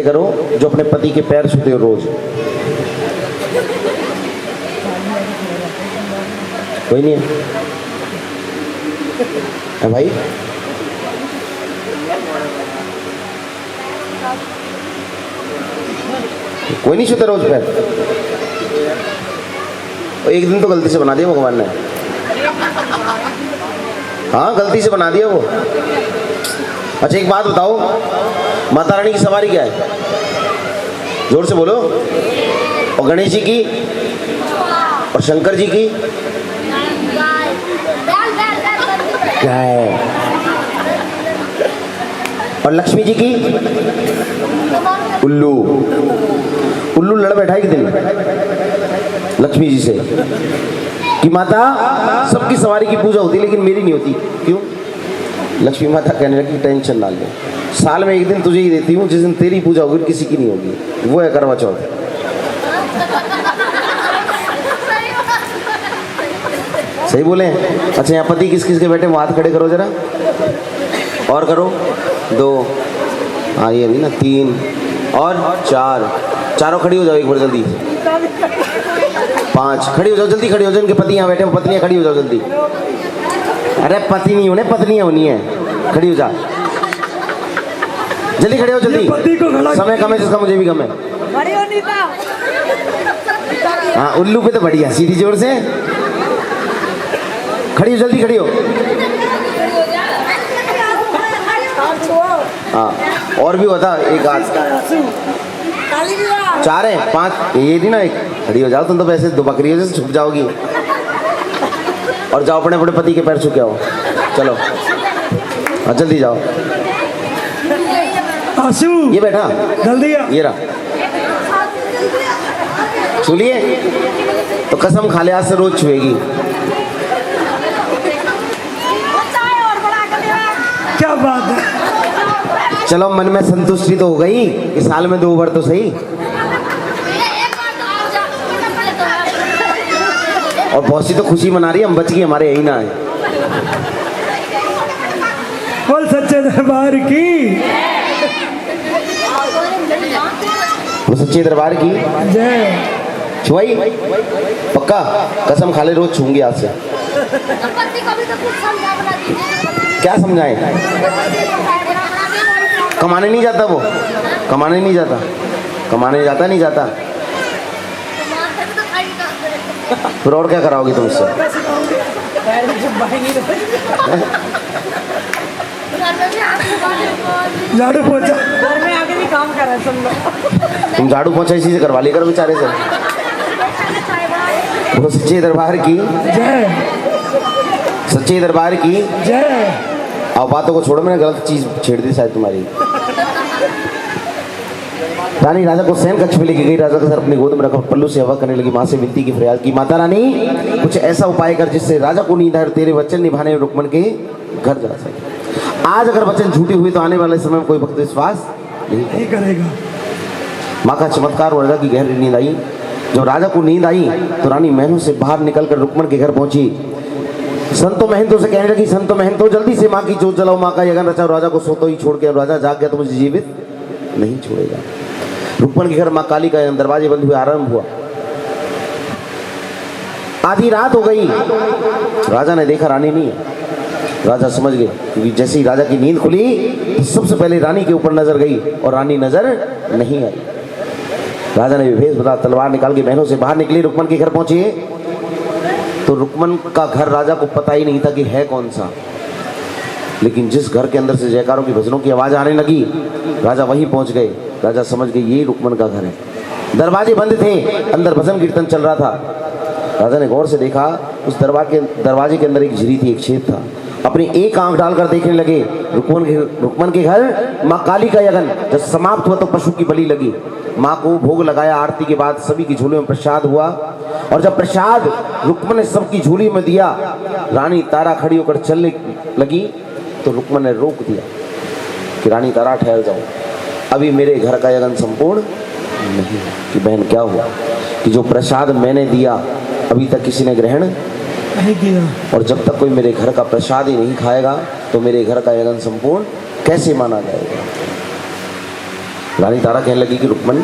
करो जो अपने पति के पैर छूते हो रोज। कोई नहीं है भाई? कोई नहीं छूता रोज पैर? एक दिन तो गलती से बना दिया भगवान ने। हाँ गलती से बना दिया वो। अच्छा एक बात बताओ, माता रानी की सवारी क्या है? जोर से बोलो। और गणेश जी की और शंकर जी की क्या है? और लक्ष्मी जी की उल्लू। उल्लू लड़ बैठा है कितनी लक्ष्मी जी से कि माता सबकी सवारी की पूजा होती है लेकिन मेरी नहीं होती। क्यों? लक्ष्मी माता कहने लगी टेंशन ना ले, साल में एक दिन तुझे ही देती हूँ, जिस दिन तेरी पूजा होगी किसी की नहीं होगी, वो है करवा चौथ। सही बोले? अच्छा यहाँ पति किस किस के बैठे, हाथ खड़े करो जरा, और करो, 2, हाँ ये नहीं ना, 3 और 4, चारों खड़ी हो जाओ एक बार जल्दी। 5 खड़ी हो जाओ, जल्दी खड़ी हो जाओ। इनके पति यहाँ बैठे, पत्नियाँ खड़ी हो जाओ जल्दी। अरे पति नहीं होने, पत्नियाँ होनी है। खड़ी हो जा, जल्दी खड़े हो जल्दी, समय कम है जिसका मुझे भी कम है। हाँ उल्लू पे तो बढ़िया, सीधी जोर से खड़ी हो, जल्दी खड़ी हो। हाँ और भी होता एक आध, 4 है, 5 ये नहीं ना, एक खड़ी हो जाओ। तुम तो वैसे 2 बकरियों जैसे छुप जाओगी। और जाओ अपने अपने पति के पैर छू के आओ, चलो हाँ जल्दी जाओ। आशु ये बैठा जल्दी ये रहा, छूलिए तो कसम खा ले आज से रोज छुएगी। क्या बात है। चलो मन में संतुष्टि तो हो गई कि साल में 2 बार तो सही। और बहुत सी तो खुशी मना रही है, हम बच गए, हमारे यही ना है। बोल सच्चे दरबार की, वो सच्चे दरबार की जय। छुआई पक्का, कसम खा ले रोज छूंगी आज से। क्या समझाएं? कमाने नहीं जाता वो, कमाने नहीं जाता, कमाने जाता नहीं जाता। फिर और क्या कराओगी तुम उससे? झाड़ू पोछा, घर में आके भी काम कर रहा है सब लोग। तुम झाड़ू पोछा इसी से करवा लिया करो बेचारे से। वो सच्चे दरबार की जय, सच्चे दरबार की जय। अब बातों को छोड़ो, मैंने गलत चीज छेड़ दी शायद तुम्हारी। रानी राजा को सैन कक्ष में लेके गई, राजा का सर अपनी गोद में रखा, पल्लू से हवा करने लगी, माँ से विनती की, फरियाद की, माता रानी कुछ ऐसा उपाय कर जिससे राजा को नींद आए, तेरे वचन निभाने में रुक्मन के घर जा सके। आज अगर वचन झूठे हुए तो आने वाले समय में कोई भक्त विश्वास नहीं करेगा। माँ का चमत्कार और राजा की गहरी नींद आई। जब राजा को नींद आई तो रानी महलों से बाहर निकलकर रुक्मन के घर पहुंची। संतों महंतों से कहने लगी, संतों महंतों जल्दी से माँ की जोत जलाओ, माँ का यज्ञ रचाओ, राजा को सोतो ही छोड़ के, राजा जाग गया तो मुझे जीवित नहीं छोड़ेगा। रुक्मन के घर माँ काली का दरवाजे बंद हुए, आरंभ हुआ। आधी रात हो गई, राजा ने देखा रानी नहीं है। राजा समझ गए क्योंकि जैसे ही राजा की नींद खुली तो सबसे पहले रानी के ऊपर नजर गई और रानी नजर नहीं आई। राजा ने विभेद बता, तलवार निकाल के महलों से बाहर निकले, रुक्मन के घर पहुंचे तो रुक्मन का घर राजा को पता ही नहीं था कि है कौन सा। लेकिन जिस घर के अंदर से जयकारों की भजनों की आवाज आने लगी, राजा वहीं पहुंच गए। राजा समझ गए ये रुक्मन का घर है। दरवाजे बंद थे, अंदर भजन कीर्तन चल रहा था। राजा ने गौर से देखा, उस दरवाजे के अंदर एक झिरी थी, एक छेद था। अपनी एक आंख डालकर देखने लगे, रुक्मन के घर माँ काली का यज्ञ जब समाप्त हुआ तो पशु की बलि लगी। माँ को भोग लगाया, आरती के बाद सभी की झोली में प्रसाद हुआ और जब प्रसाद रुक्मन ने सबकी झोली में दिया, रानी तारा खड़ी होकर चलने लगी तो रुक्मन ने रोक दिया कि रानी तारा ठहर जाओ, अभी मेरे घर का यज्ञ संपूर्ण नहीं। कि बहन क्या हुआ कि जो प्रसाद मैंने दिया अभी तक किसी ने ग्रहण नहीं किया, और जब तक कोई मेरे घर का प्रसाद ही नहीं खाएगा तो मेरे घर का यज्ञ संपूर्ण कैसे माना जाएगा। रानी तारा कहने लगी कि रुक्मन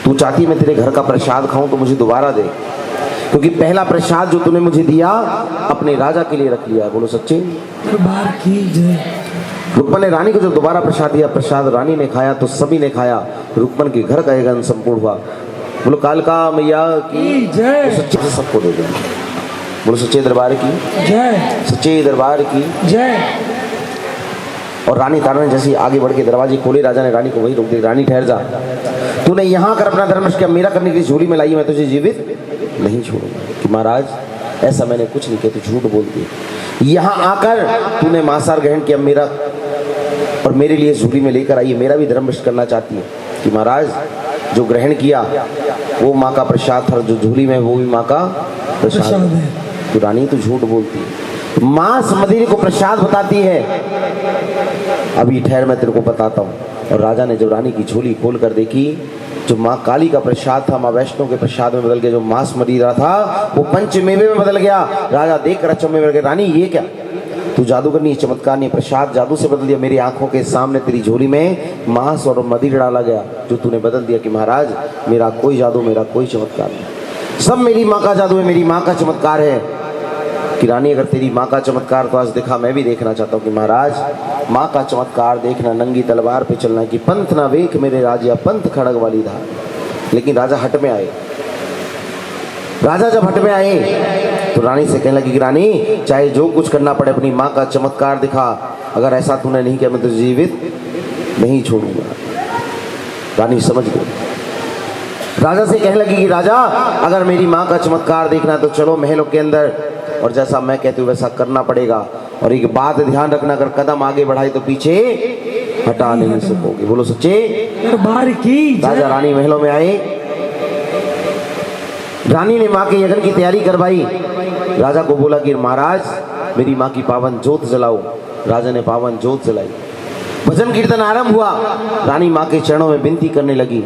तू चाहती मैं तेरे घर का प्रसाद खाऊं तो मुझे दोबारा दे, क्योंकि पहला प्रसाद जो तूने मुझे दिया अपने राजा के लिए रख लिया। बोलो सच्चे दरबार की जय। रुक्मन ने रानी को जब दोबारा प्रसाद दिया, प्रसाद रानी ने खाया तो सभी ने खाया, रुक्मन के घर का यज्ञ संपूर्ण हुआ। बोलो कालका मैया की जय। सच्चे से सबको दे देंगे। बोलो सच्चे दरबार की जय, सच्चे दरबार की जय। और रानी तारा ने जैसे आगे बढ़ के दरवाजे खोले, राजा ने रानी को वही रोक दिया, रानी ठहर जा, तूने यहाँ कर अपना धर्म किया, मेरा करने की झोली में लाई, मैं तुझे जीवित नहीं छोड़ूंगा। कि महाराज ऐसा मैंने कुछ नहीं किया, तू झूठ बोलती है। यहाँ आकर तूने मांसाहार ग्रहण किया, मेरा और मेरे लिए झोली में लेकर आई, मेरा भी धर्म भ्रष्ट करना चाहती है। कि महाराज जो ग्रहण किया वो माँ का प्रसाद था, जो झोली में वो भी माँ का प्रसाद है। तो रानी तू झूठ बोलती है, मांस मदिरे को प्रसाद बताती है। अभी ठहर मैं तेरे को बताता हूँ। और राजा ने जब रानी की झोली खोल कर देखी, जो माँ काली का प्रसाद था माँ वैष्णो के प्रसाद में बदल गया, जो मांस मदिरा था वो पंचमेवे में बदल गया। राजा देख कर अचंभे में पड़ गया, रानी ये क्या, तू जादूगर नहीं, चमत्कार नहीं, प्रसाद जादू से बदल दिया। मेरी आंखों के सामने तेरी झोली में मांस और मदिरा डाला गया जो तूने बदल दिया। कि महाराज मेरा कोई जादू, मेरा कोई चमत्कार नहीं, सब मेरी माँ का जादू है, मेरी माँ का चमत्कार है। कि रानी अगर तेरी माँ का चमत्कार तो आज देखा, मैं भी देखना चाहता हूँ। कि महाराज माँ का चमत्कार देखना, नंगी तलवार पे चलना, कि पंथ ना वेख मेरे राजा, पंथ खड़ग वाली धार। लेकिन राजा हट में आए। राजा जब हट में आए तो रानी से कहने लगी कि रानी चाहे जो कुछ करना पड़े अपनी माँ का चमत्कार दिखा, अगर ऐसा तूने नहीं किया मैं तुझे जीवित नहीं छोड़ूंगा। रानी समझ गई। राजा से कहने लगी कि राजा अगर मेरी माँ का चमत्कार देखना है तो चलो महलों के अंदर, और जैसा मैं कहती हूँ वैसा करना पड़ेगा। और एक बात ध्यान रखना, अगर कदम आगे बढ़ाई तो पीछे हटा नहीं सकोगे। बोलो सच्चे दरबार की जय। राजा रानी महलों में आए। रानी ने माँ के यज्ञ की तैयारी करवाई। राजा को बोला कि महाराज मेरी माँ की पावन जोत जलाओ। राजा ने पावन जोत जलाई, भजन कीर्तन आरंभ हुआ। रानी माँ के चरणों में विनती करने लगी,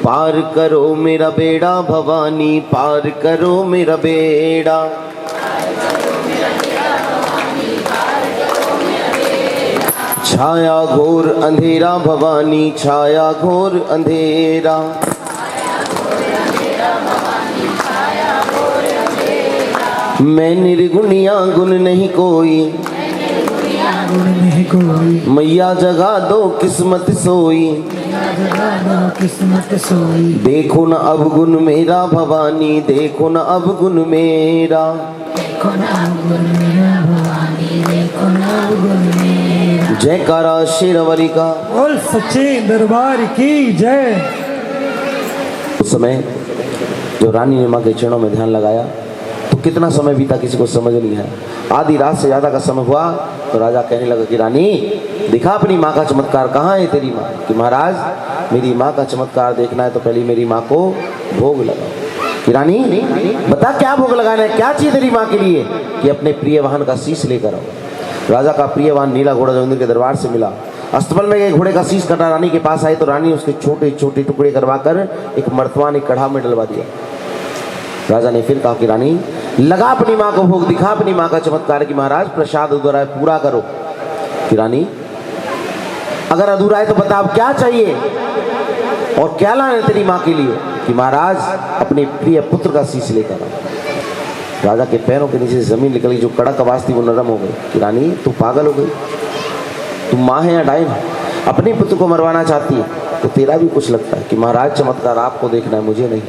पार करो मेरा बेड़ा भवानी, पार करो मेरा बेड़ा। छाया घोर अंधेरा भवानी, छाया घोर अंधेरा। मैं निर्गुणिया गुण नहीं कोई, मैया जगा दो किस्मत सोई। किस्मत सोई। देखो न अब गुण मेरा भवानी, देखो न अब गुण मेरा। जयकारा शेरवली का बोल सच्चे दरबार की जय। उस समय जो रानी ने माँ के चरणों में ध्यान लगाया तो कितना समय बीता किसी को समझ नहीं है। आधी रात से ज्यादा का समय हुआ। तो राजा कहने लगा कि रानी दिखा अपनी माँ का चमत्कार, कहाँ है तेरी माँ? कि महाराज मेरी माँ का चमत्कार देखना है तो पहले मेरी माँ को भोग लगाओ। कि रानी बता क्या भोग लगाना है, क्या चाहिए तेरी माँ के लिए? कि अपने प्रिय वाहन का शीश लेकर आओ। राजा का प्रिय वाहन नीला घोड़ा जो इंद्र के दरबार से मिला, अस्तबल में गए, घोड़े का शीश कटा, रानी के पास आई तो रानी उसके छोटे छोटे टुकड़े करवाकर एक मर्तमान एक कढ़ा में डलवा दिया। राजा ने फिर कहा कि रानी लगा अपनी माँ को भोग, दिखा अपनी माँ का चमत्कार। कि महाराज प्रसाद अधूरा है, पूरा करो। कि रानी अगर अधूरा है तो बता अब क्या चाहिए और क्या लाना है तेरी माँ के लिए? कि महाराज अपने प्रिय पुत्र का शीश लेकर आओ। राजा के पैरों के नीचे जमीन निकल गई, जो कड़क आवाज थी वो नरम हो गई। कि रानी तू पागल हो गई, तुम माँ है या डाइन? अपने पुत्र को मरवाना चाहती है तो तेरा भी कुछ लगता है। कि महाराज चमत्कार आपको देखना है, मुझे नहीं।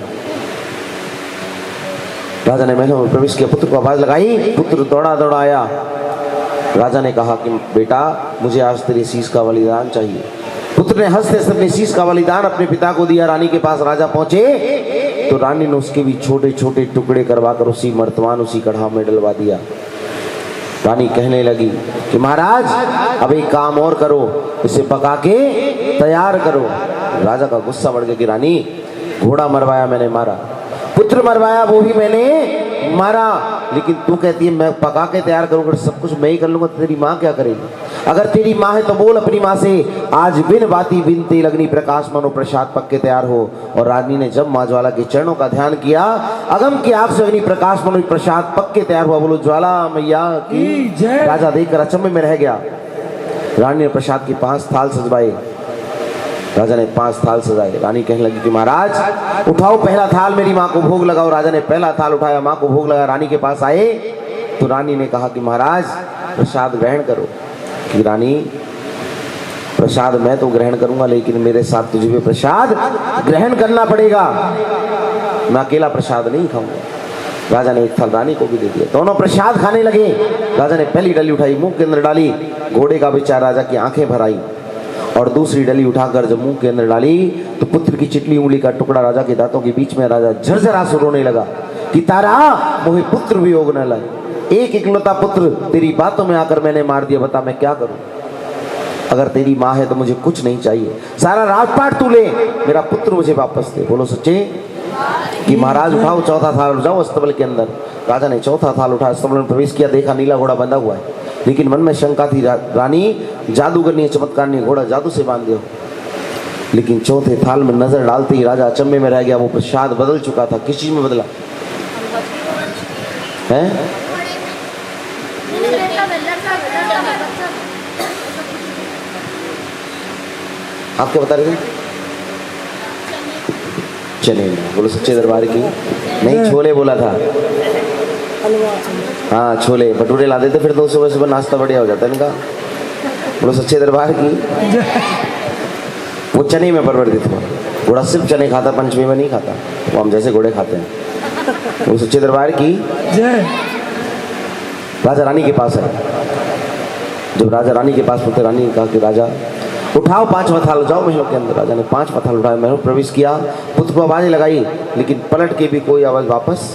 राजा ने महल में प्रवेश किया, पुत्र को आवाज लगाई, पुत्र दौड़ा दौड़ा आया। राजा ने कहा कि बेटा मुझे आज तेरे शीश का बलिदान चाहिए। पुत्र ने हंसते हंसते अपने शीश का बलिदान अपने पिता को दिया। रानी के पास राजा पहुंचे तो रानी ने उसके भी छोटे छोटे टुकड़े करवाकर उसी मर्तमान उसी कढ़ा में डलवा दिया। रानी कहने लगी कि महाराज अब एक काम और करो, इसे पका के तैयार करो। राजा का गुस्सा बढ़ गया कि रानी घोड़ा मरवाया मैंने मारा, पुत्र मरवाया वो भी मैंने मारा, लेकिन तू कहती है मैं पका के तैयार करूंगा, सब कुछ मैं ही कर लूंगा, तो तेरी माँ क्या करेगी? अगर तेरी माँ है तो बोल अपनी माँ से आज बिन बाती बिन तेल अग्नि प्रकाश मनो प्रसाद पक के तैयार हो। और रानी ने जब माँ ज्वाला के चरणों का ध्यान किया, अगम की आग से अग्नि प्रकाश मनो प्रसाद पक के तैयार हुआ। बोलो ज्वाला मैया की जय। राजा देखकर अचंभे में रह गया। रानी ने प्रसाद के 5 थाल सजवाए। राजा ने 5 थाल सजाए। रानी कहने लगी कि महाराज उठाओ पहला थाल, मेरी माँ को भोग लगाओ। राजा ने पहला थाल उठाया, माँ को भोग लगा। रानी के पास आए तो रानी ने कहा कि महाराज प्रसाद ग्रहण करो। कि रानी प्रसाद मैं तो ग्रहण करूंगा, लेकिन मेरे साथ तुझे भी प्रसाद ग्रहण करना पड़ेगा, मैं अकेला प्रसाद नहीं खाऊंगा। राजा ने एक थाल रानी को भी दे दिया, दोनों प्रसाद खाने लगे। राजा ने पहली डली उठाई, मुंह के अंदर डाली, घोड़े का बेचारा राजा की आंखें भर आई। और दूसरी डली उठाकर जब मुंह के अंदर डाली तो पुत्र की चिटली उंगली का टुकड़ा राजा के दांतों के बीच में। राजा झरझर आंसू रोने लगा कि तारा मोहे पुत्र वियोग न लाए, एक इकलौता पुत्र तेरी बातों में आकर मैंने मार दिया, बता मैं क्या करूं? अगर तेरी माँ है तो मुझे कुछ नहीं चाहिए, सारा राजपाट तू ले, मेरा पुत्र मुझे वापस दे। बोलो सच्चे। कि महाराज उठाओ चौथा थाल, उठ जाओ अस्तबल के अंदर। राजा ने चौथा थाल उठा, अस्तबल में प्रवेश किया, देखा नीला घोड़ा बंधा हुआ है, लेकिन मन में शंका थी, रानी जादूगरनी है, चमत्कारनी, घोड़ा जादू से बांध दियो। लेकिन चौथे थाल में नजर डालते ही राजा अचंभे में रह गया, वो प्रसाद बदल चुका था। किस चीज में बदला है? आप क्या बता रहे थे? चने में। बोलो सच्चे दरबार की। नहीं छोले बोला था। हाँ छोले भटूरे ला देते, फिर तो सुबह सुबह नाश्ता बढ़िया हो जाता है इनका। बोलो सच्चे दरबार की। वो चने में परवरित हुआ, घोड़ा सिर्फ चने खाता, पंचमी में नहीं खाता, वो हम जैसे घोड़े खाते हैं। बोलो सच्चे दरबार की जय। राजा रानी के पास है। जब राजा रानी के पास पहुंचे, रानी ने कहा कि राजा उठाओ 5वां थाल, जाओ महलों के अंदर। राजा ने 5वां थाल उठाया, महल प्रवेश किया, पुत्र को आवाजें लगाई, लेकिन पलट के भी कोई आवाज वापस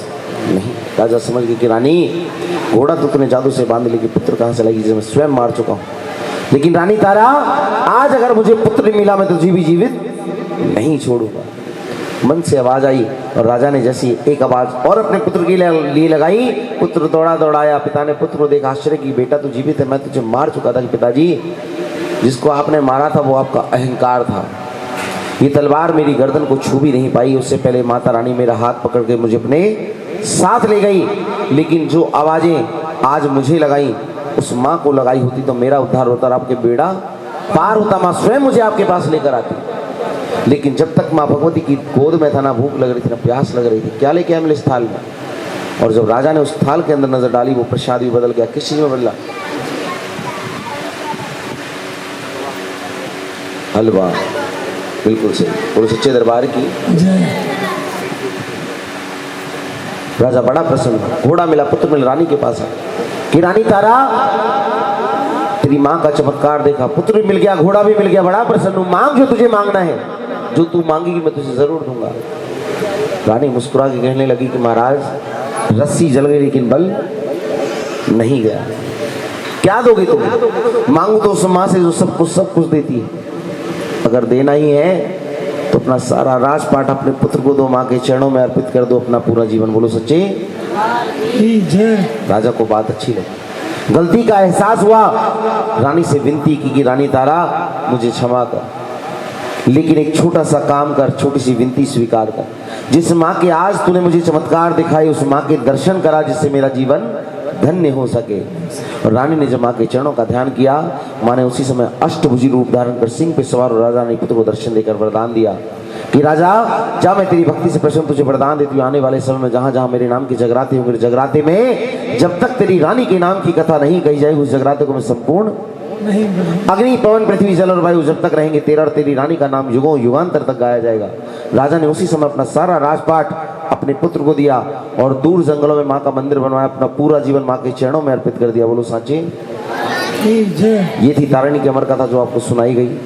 नहीं। राजा समझ गए कि रानी घोड़ा तो तूने जादू से बांध, लेकिन पुत्र कहाँ से लगी, जिसे मैं स्वयं मार चुका हूँ। लेकिन रानी तारा आज अगर मुझे पुत्र मिला मैं तुझे भी जीवित नहीं छोड़ूंगा। मन से आवाज आई और राजा ने जैसी एक आवाज और अपने पुत्र के लिए लगाई, पुत्र दौड़ा दौड़ाया। पिता ने पुत्र को देखा, आश्चर्य की बेटा तू जीवित है, मैं तुझे मार चुका था। कि पिताजी जिसको आपने मारा था वो आपका अहंकार था, ये तलवार मेरी गर्दन को छू भी नहीं पाई। उससे पहले माता रानी मेरा हाथ पकड़ के मुझे अपने साथ ले गई, लेकिन जो आवाजें आज मुझे लगाई उस माँ को लगाई होती तो मेरा उद्धार होता और आपके बेड़ा पार होता, माँ स्वयं मुझे आपके पास लेकर आती। लेकिन जब तक माँ भगवती की गोद में था, ना भूख लग रही थी ना प्यास लग रही थी। क्या लेके आए इस थाल में? और जब राजा ने उस थाल के अंदर नजर डाली, वो प्रसाद भी बदल गया। किस चीज में बदला? हलवा। बिल्कुल सही। बोलो सच्चे दरबार की जय। राजा बड़ा प्रसन्न, घोड़ा मिला, पुत्र मिला, रानी के पास आया कि रानी तारा तेरी माँ का चमत्कार देखा, पुत्र भी मिल गया, घोड़ा भी मिल गया, बड़ा प्रसन्न हूं, मांग जो तुझे मांगना है, जो तू मांगेगी मैं तुझे जरूर दूंगा। रानी मुस्कुरा के कहने लगी कि महाराज रस्सी जल गई लेकिन बल नहीं गया। क्या दोगे तुम? मांगू तो उस माँ से जो सब कुछ देती है। अगर देना ही है तो अपना सारा राजपाट अपने पुत्र को दो, माँ के चरणों में अर्पित कर दो अपना पूरा जीवन। बोलो सच्चे जय। राजा को बात अच्छी लगी, गलती का एहसास हुआ, रानी से विनती की कि रानी तारा मुझे क्षमा कर, लेकिन एक छोटा सा काम कर, छोटी सी विनती स्वीकार कर। जिस माँ के आज तूने मुझे चमत्कार दिखाए उस माँ के दर्शन करा जिससे मेरा जीवन धन्य हो सके। और रानी ने जब माँ के चरणों का ध्यान किया, माँ ने उसी समय अष्टभुजी रूप धारण कर सिंह पे सवार और राजा ने पुत्र को दर्शन देकर वरदान दिया कि राजा जा, मैं तेरी भक्ति से प्रसन्न तुझे वरदान देती हूँ, आने वाले समय में जहाँ जहाँ मेरे नाम की जगराते होंगे, जगराते में जब तक तेरी रानी के नाम की कथा नहीं कही जाए उस जगराते को मैं संपूर्ण नहीं अग्नि पवन पृथ्वी जल और वायु जब तक रहेंगे तेरा और तेरी रानी का नाम युगों युगांतर तक गाया जाएगा। राजा ने उसी समय अपना सारा राजपाट अपने पुत्र को दिया और दूर जंगलों में माँ का मंदिर बनवाया, अपना पूरा जीवन माँ के चरणों में अर्पित कर दिया। बोलो सांचे जय। ये थी तारिणी की अमर कथा जो आपको सुनाई गई।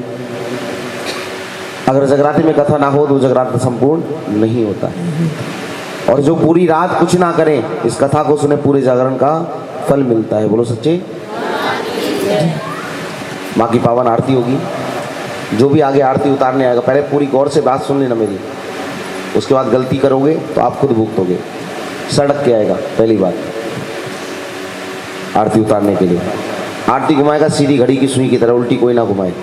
अगर जगराते में कथा ना हो तो जगराता संपूर्ण नहीं होता, और जो पूरी रात कुछ ना करे इस कथा को सुने पूरे जागरण का फल मिलता है। बोलो सच्चे। माँ की पावन आरती होगी, जो भी आगे आरती उतारने आएगा पहले पूरी गौर से बात सुन लेना मेरी, उसके बाद गलती करोगे तो आप खुद भुगतोगे। सड़क के आएगा पहली बात आरती उतारने के लिए, आरती घुमाएगा सीधी घड़ी की सुई की तरह, उल्टी कोई ना घुमाए।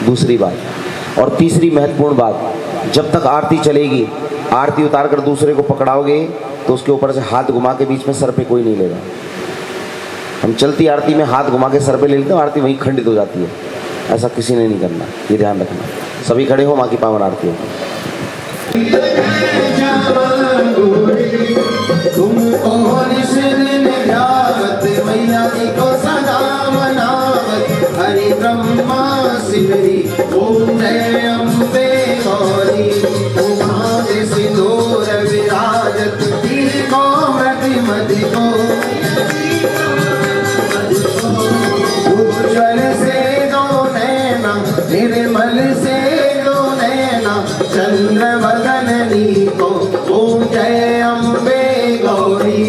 दूसरी बात और तीसरी महत्वपूर्ण बात, जब तक आरती चलेगी आरती उतार कर दूसरे को पकड़ाओगे तो उसके ऊपर से हाथ घुमा के बीच में सर पे कोई नहीं लेगा। हम चलती आरती में हाथ घुमा के सर पे ले लेते हैं, आरती वहीं खंडित हो जाती है। ऐसा किसी ने नहीं करना, ये ध्यान रखना। सभी खड़े हो, माँ की पावन आरती हो। हरि ब्रह्मा सिमरी ओम जय अम्बे गौरी, उमा सिंदूर विराजत दीको मति मति को, उज्जवल से दो नैना निर्मल से दो नैना, चंद्र वदन नीको ओम जय अम्बे गौरी,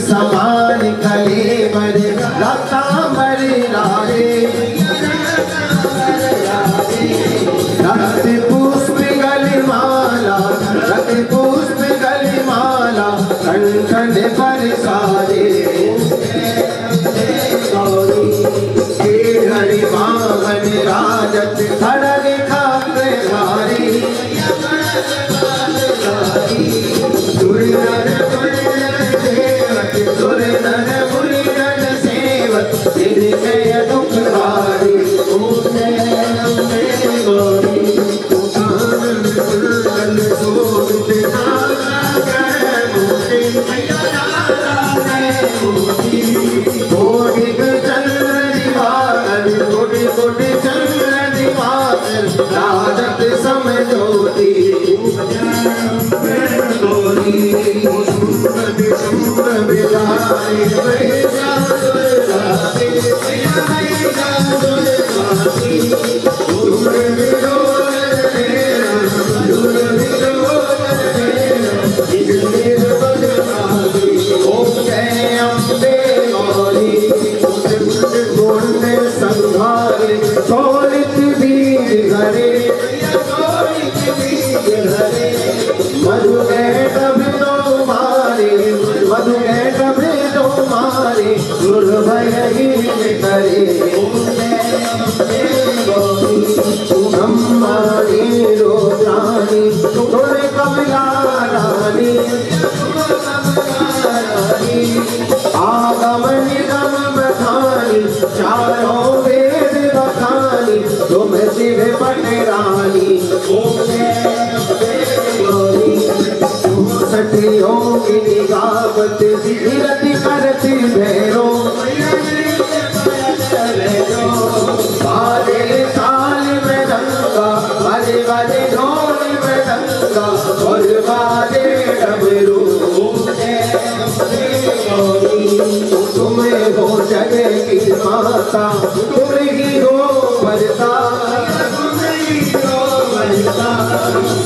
समान कले बर लता मरे रारे, रक्त पुष्प गलिमाला, रक्त पुष्प गलिमाला, कंठन पर सारे हरि वाहन राजत खड़ग खाते भारी, सुरनर मुनिगण सेवक निर्भय दुख हारी, ओम जय अम्बे गौरी, राजत समझोती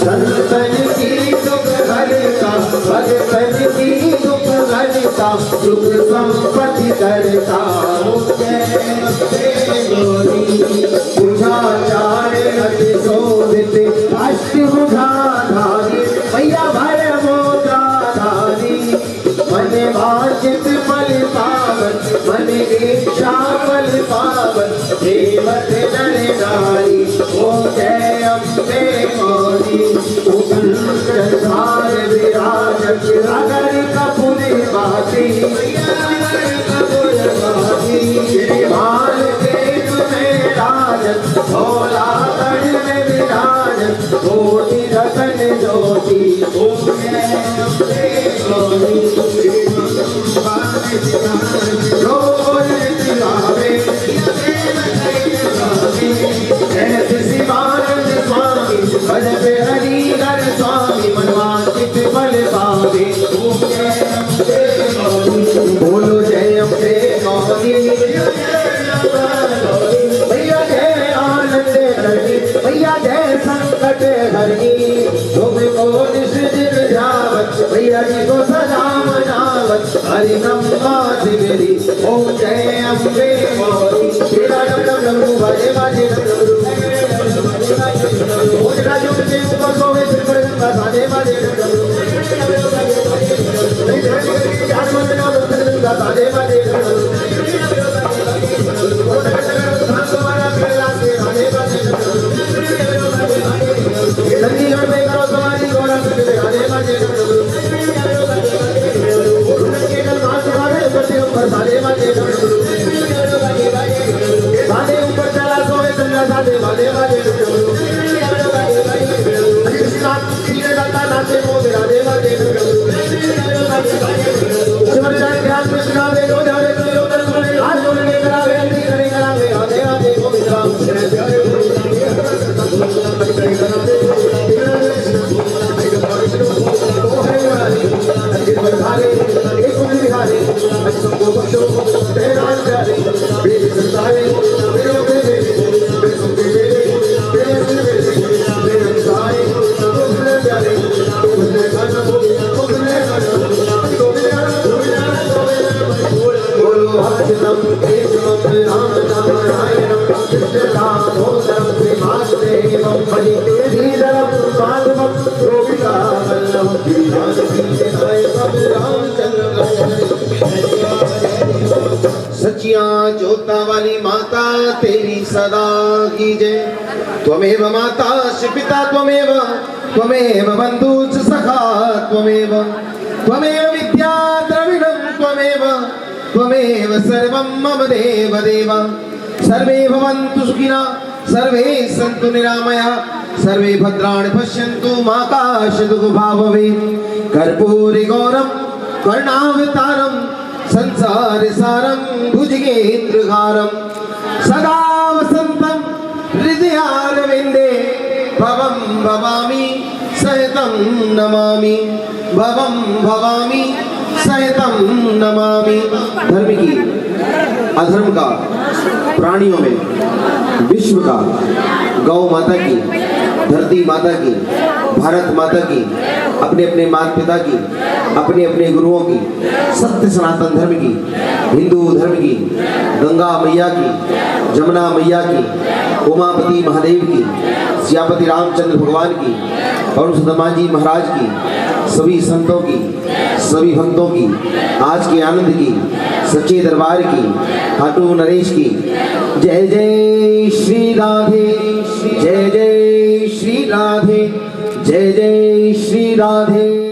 संतन की दुख हरता, भगतन की दुख हरता, सदा सुख संपत्ति करता हूँ जय अम्बे गौरी बुझा चारे अति शोभित अष्टभुजाधारी मैया भर मोद्राधारी मन वांछित फल पावन मन इच्छा फल पावन देवत नर नारी ओ जय अम्बे गौरी धार विराजत अगर कपूर बाती माल के तुम्हें राजत भोला गढ़ में विराजत कोटि रतन ज्योति शिवानंद स्वामी भजत हरिहर स्वामी मनवांचित फल पावे बोलो जय अम्बे गौरी भैया जय आनंद हरि भैया जय संकट हरि तुमको निज दिन जावत भैया जी को सदा मनावत हरि नमः मेरी ओम जय अम्बे गौरी तेरा डम डम डम बाजे बाजे डम डम राजू के ऊपर सोवे सिर पर गंगा साजे बाजे डम चंडीगढ़ में करो सवारी गौरा साधे ऊपर चला सोवे चंद्रा साधे बाधे बाधे नाचे मोदे राधे बाधे शिवर जाए ध्यान में सुनावे लो जावे लो दर्शन आज बोलने करावे अंधी करे करावे आधे आधे गोविंद राम सचिया जोता वाली माता तेरी सदा की जय त्वमेव माता पिता त्वमेव त्वमेव बंधु च सखा त्वमेव त्वमेव विद्या द्रविणं त्वमेव त्वमेव सर्वं मम देव देव सर्वे भवन्तु सुखिनः सर्वे सन्तु निरामया सर्वे भद्राणि पश्यन्तु मा कश्चित् भवेत् कर्पूरी गौरं कर्णावतारं संसार सारं भुजगेन्द्रहारं सदा वसन्तं हृदयारविन्दे भवं भवामि सहितं नमामि भवं भवामि सहितं नमामि। धर्म की अधर्म का प्राणियों में विश्व का गौ माता की धरती माता की भारत माता की अपने अपने माता पिता की अपने अपने गुरुओं की सत्य सनातन धर्म की हिंदू धर्म की गंगा मैया की जमुना मैया की उमापति महादेव की सियापति रामचंद्र भगवान की और सुदामा जी महाराज की सभी संतों की सभी भक्तों की आज के आनंद की सच्चे दरबार की खाटू नरेश की जय जय श्री राधे जय जय श्री राधे जय जय श्री राधे।